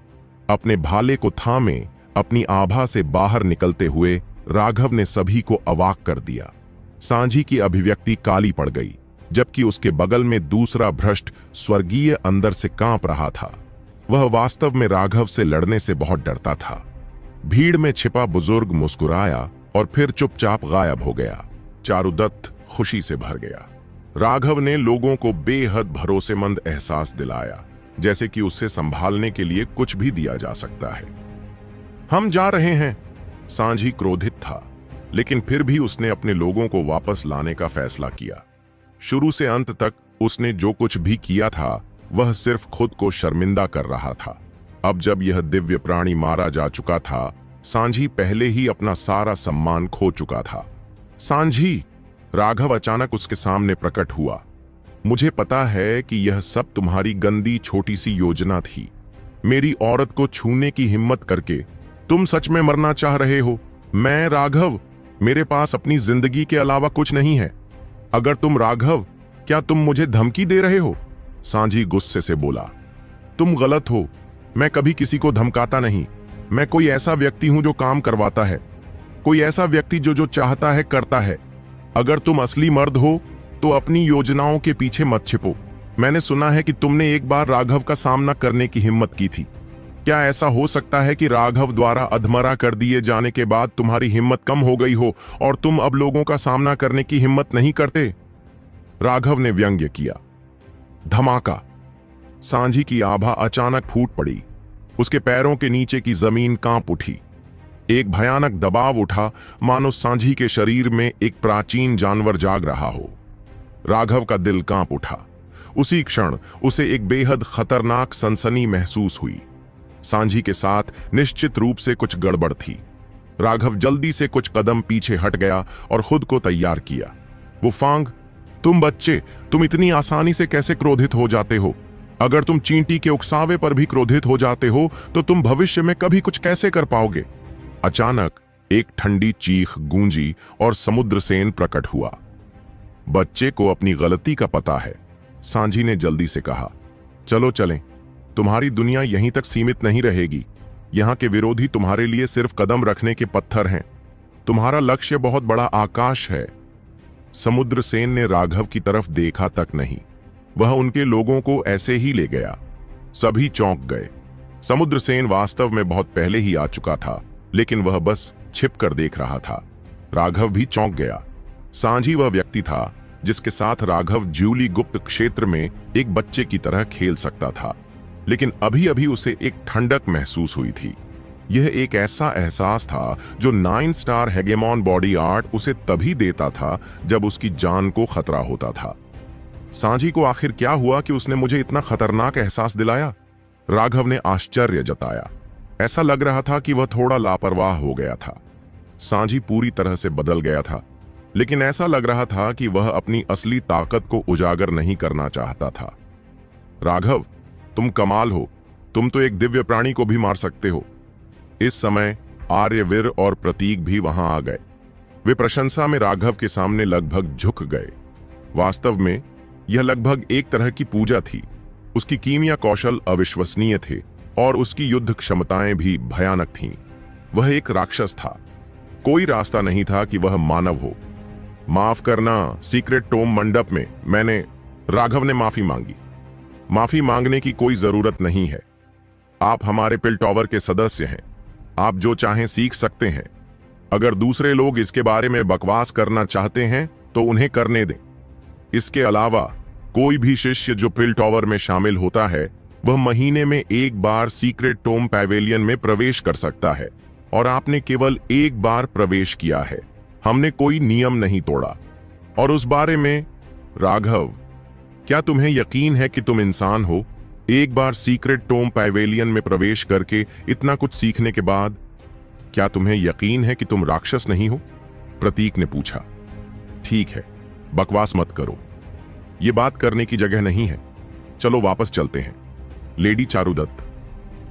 अपने भाले को थामे अपनी आभा से बाहर निकलते हुए राघव ने सभी को अवाक कर दिया। सांझी की अभिव्यक्ति काली पड़ गई, जबकि उसके बगल में दूसरा भ्रष्ट स्वर्गीय अंदर से कांप रहा था। वह वास्तव में राघव से लड़ने से बहुत डरता था। भीड़ में छिपा बुजुर्ग मुस्कुराया और फिर चुपचाप गायब हो गया। चारुदत्त खुशी से भर गया। राघव ने लोगों को बेहद भरोसेमंद एहसास दिलाया, जैसे कि उससे संभालने के लिए कुछ भी दिया जा सकता है। हम जा रहे हैं। सांझी क्रोधित था, लेकिन फिर भी उसने अपने लोगों को वापस लाने का फैसला किया। शुरू से अंत तक उसने जो कुछ भी किया था वह सिर्फ खुद को शर्मिंदा कर रहा था। अब जब यह दिव्य प्राणी मारा जा चुका था, सांझी पहले ही अपना सारा सम्मान खो चुका था। सांझी, राघव अचानक उसके सामने प्रकट हुआ। मुझे पता है कि यह सब तुम्हारी गंदी छोटी सी योजना थी। मेरी औरत को छूने की हिम्मत करके तुम सच में मरना चाह रहे हो। मैं राघव, मेरे पास अपनी जिंदगी के अलावा कुछ नहीं है। अगर तुम राघव, क्या तुम मुझे धमकी दे रहे हो? सांझी गुस्से से बोला। तुम गलत हो। मैं कभी किसी को धमकाता नहीं। मैं कोई ऐसा व्यक्ति हूं जो काम करवाता है, कोई ऐसा व्यक्ति जो चाहता है करता है। अगर तुम असली मर्द हो तो अपनी योजनाओं के पीछे मत छिपो। मैंने सुना है कि तुमने एक बार राघव का सामना करने की हिम्मत की थी। क्या ऐसा हो सकता है कि राघव द्वारा अधमरा कर दिए जाने के बाद तुम्हारी हिम्मत कम हो गई हो और तुम अब लोगों का सामना करने की हिम्मत नहीं करते? राघव ने व्यंग्य किया। धमाका! सांझी की आभा अचानक फूट पड़ी। उसके पैरों के नीचे की जमीन कांप उठी। एक भयानक दबाव उठा, मानो सांझी के शरीर में एक प्राचीन जानवर जाग रहा हो। राघव का दिल कांप उठा। उसी क्षण उसे एक बेहद खतरनाक सनसनी महसूस हुई। सांझी के साथ निश्चित रूप से कुछ गड़बड़ थी। राघव जल्दी से कुछ कदम पीछे हट गया और खुद को तैयार किया। वो फांग, तुम बच्चे, तुम इतनी आसानी से कैसे क्रोधित हो जाते हो? अगर तुम चींटी के उकसावे पर भी क्रोधित हो जाते हो तो तुम भविष्य में कभी कुछ कैसे कर पाओगे? अचानक एक ठंडी चीख गूंजी और समुद्रसेन प्रकट हुआ। बच्चे को अपनी गलती का पता है, सांझी ने जल्दी से कहा। चलो चलें। तुम्हारी दुनिया यहीं तक सीमित नहीं रहेगी। यहां के विरोधी तुम्हारे लिए सिर्फ कदम रखने के पत्थर हैं। तुम्हारा लक्ष्य बहुत बड़ा आकाश है। समुद्रसेन ने राघव की तरफ देखा तक नहीं, वह उनके लोगों को ऐसे ही ले गया। सभी चौंक गए। समुद्रसेन वास्तव में बहुत पहले ही आ चुका था, लेकिन वह बस छिप कर देख रहा था। राघव भी चौंक गया। सांझी वह व्यक्ति था जिसके साथ राघव ज्यूली गुप्त क्षेत्र में एक बच्चे की तरह खेल सकता था, लेकिन अभी अभी उसे एक ठंडक महसूस हुई थी। यह एक ऐसा एहसास था जो 9 स्टार हेगेमॉन बॉडी आर्ट उसे तभी देता था जब उसकी जान को खतरा होता था। सांझी को आखिर क्या हुआ कि उसने मुझे इतना खतरनाक एहसास दिलाया? राघव ने आश्चर्य जताया। ऐसा लग रहा था कि वह थोड़ा लापरवाह हो गया था। सांझी पूरी तरह से बदल गया था, लेकिन ऐसा लग रहा था कि वह अपनी असली ताकत को उजागर नहीं करना चाहता था। राघव, तुम कमाल हो। तुम तो एक दिव्य प्राणी को भी मार सकते हो। इस समय आर्यवीर और प्रतीक भी वहां आ गए। वे प्रशंसा में राघव के सामने लगभग झुक गए। वास्तव में यह लगभग एक तरह की पूजा थी। उसकी कीमिया कौशल अविश्वसनीय थे और उसकी युद्ध क्षमताएं भी भयानक थीं। वह एक राक्षस था। कोई रास्ता नहीं था कि वह मानव हो। माफ करना, सीक्रेट टोम मंडप में मैंने राघव ने माफी मांगी। माफी मांगने की कोई जरूरत नहीं है। आप हमारे पिल टॉवर के सदस्य हैं। आप जो चाहें सीख सकते हैं। अगर दूसरे लोग इसके बारे में बकवास करना चाहते हैं तो उन्हें करने दें। इसके अलावा कोई भी शिष्य जो पिल टॉवर में शामिल होता है वह महीने में एक बार सीक्रेट टोम पैवेलियन में प्रवेश कर सकता है, और आपने केवल एक बार प्रवेश किया है। हमने कोई नियम नहीं तोड़ा। और उस बारे में, राघव, क्या तुम्हें यकीन है कि तुम इंसान हो? एक बार सीक्रेट टोम पैवेलियन में प्रवेश करके इतना कुछ सीखने के बाद क्या तुम्हें यकीन है कि तुम राक्षस नहीं हो? प्रतीक ने पूछा। ठीक है, बकवास मत करो। ये बात करने की जगह नहीं है। चलो वापस चलते हैं। लेडी चारुदत्त,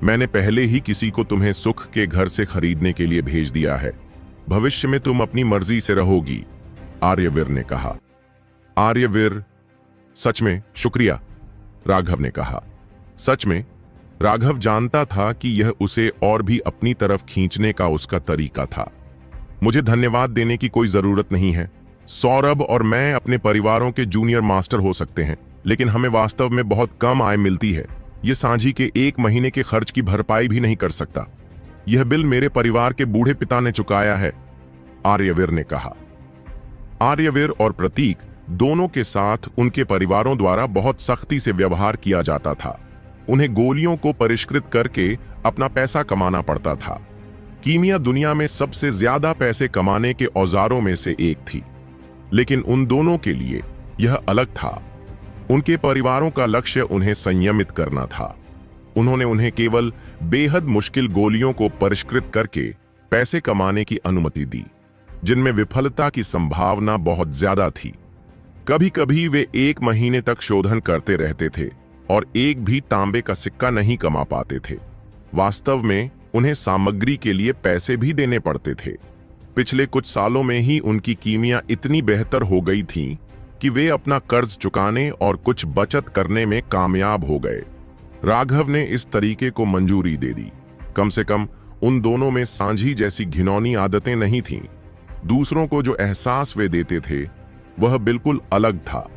मैंने पहले ही किसी को तुम्हें सुख के घर से खरीदने के लिए भेज दिया है। भविष्य में तुम अपनी मर्जी से रहोगी, आर्यवीर ने कहा। आर्यवीर, सच में शुक्रिया, राघव ने कहा। सच में राघव जानता था कि यह उसे और भी अपनी तरफ खींचने का उसका तरीका था। मुझे धन्यवाद देने की कोई जरूरत नहीं है। सौरभ और मैं अपने परिवारों के जूनियर मास्टर हो सकते हैं, लेकिन हमें वास्तव में बहुत कम आय मिलती है। ये सांझी के 1 महीने के खर्च की भरपाई भी नहीं कर सकता। यह बिल मेरे परिवार के बूढ़े पिता ने चुकाया है, आर्यवीर ने कहा। आर्यवीर और प्रतीक दोनों के साथ उनके परिवारों द्वारा बहुत सख्ती से व्यवहार किया जाता था। उन्हें गोलियों को परिष्कृत करके अपना पैसा कमाना पड़ता था। कीमिया दुनिया में सबसे ज्यादा पैसे कमाने के औजारों में से एक थी, लेकिन उन दोनों के लिए यह अलग था। उनके परिवारों का लक्ष्य उन्हें संयमित करना था। उन्होंने उन्हें केवल बेहद मुश्किल गोलियों को परिष्कृत करके पैसे कमाने की अनुमति दी, जिनमें विफलता की संभावना बहुत ज्यादा थी। कभी कभी वे 1 महीने तक शोधन करते रहते थे और एक भी तांबे का सिक्का नहीं कमा पाते थे। वास्तव में उन्हें सामग्री के लिए पैसे भी देने पड़ते थे। पिछले कुछ सालों में ही उनकी कीमिया इतनी बेहतर हो गई थी कि वे अपना कर्ज चुकाने और कुछ बचत करने में कामयाब हो गए। राघव ने इस तरीके को मंजूरी दे दी। कम से कम उन दोनों में सांझी जैसी घिनौनी आदतें नहीं थीं। दूसरों को जो एहसास वे देते थे वह बिल्कुल अलग था।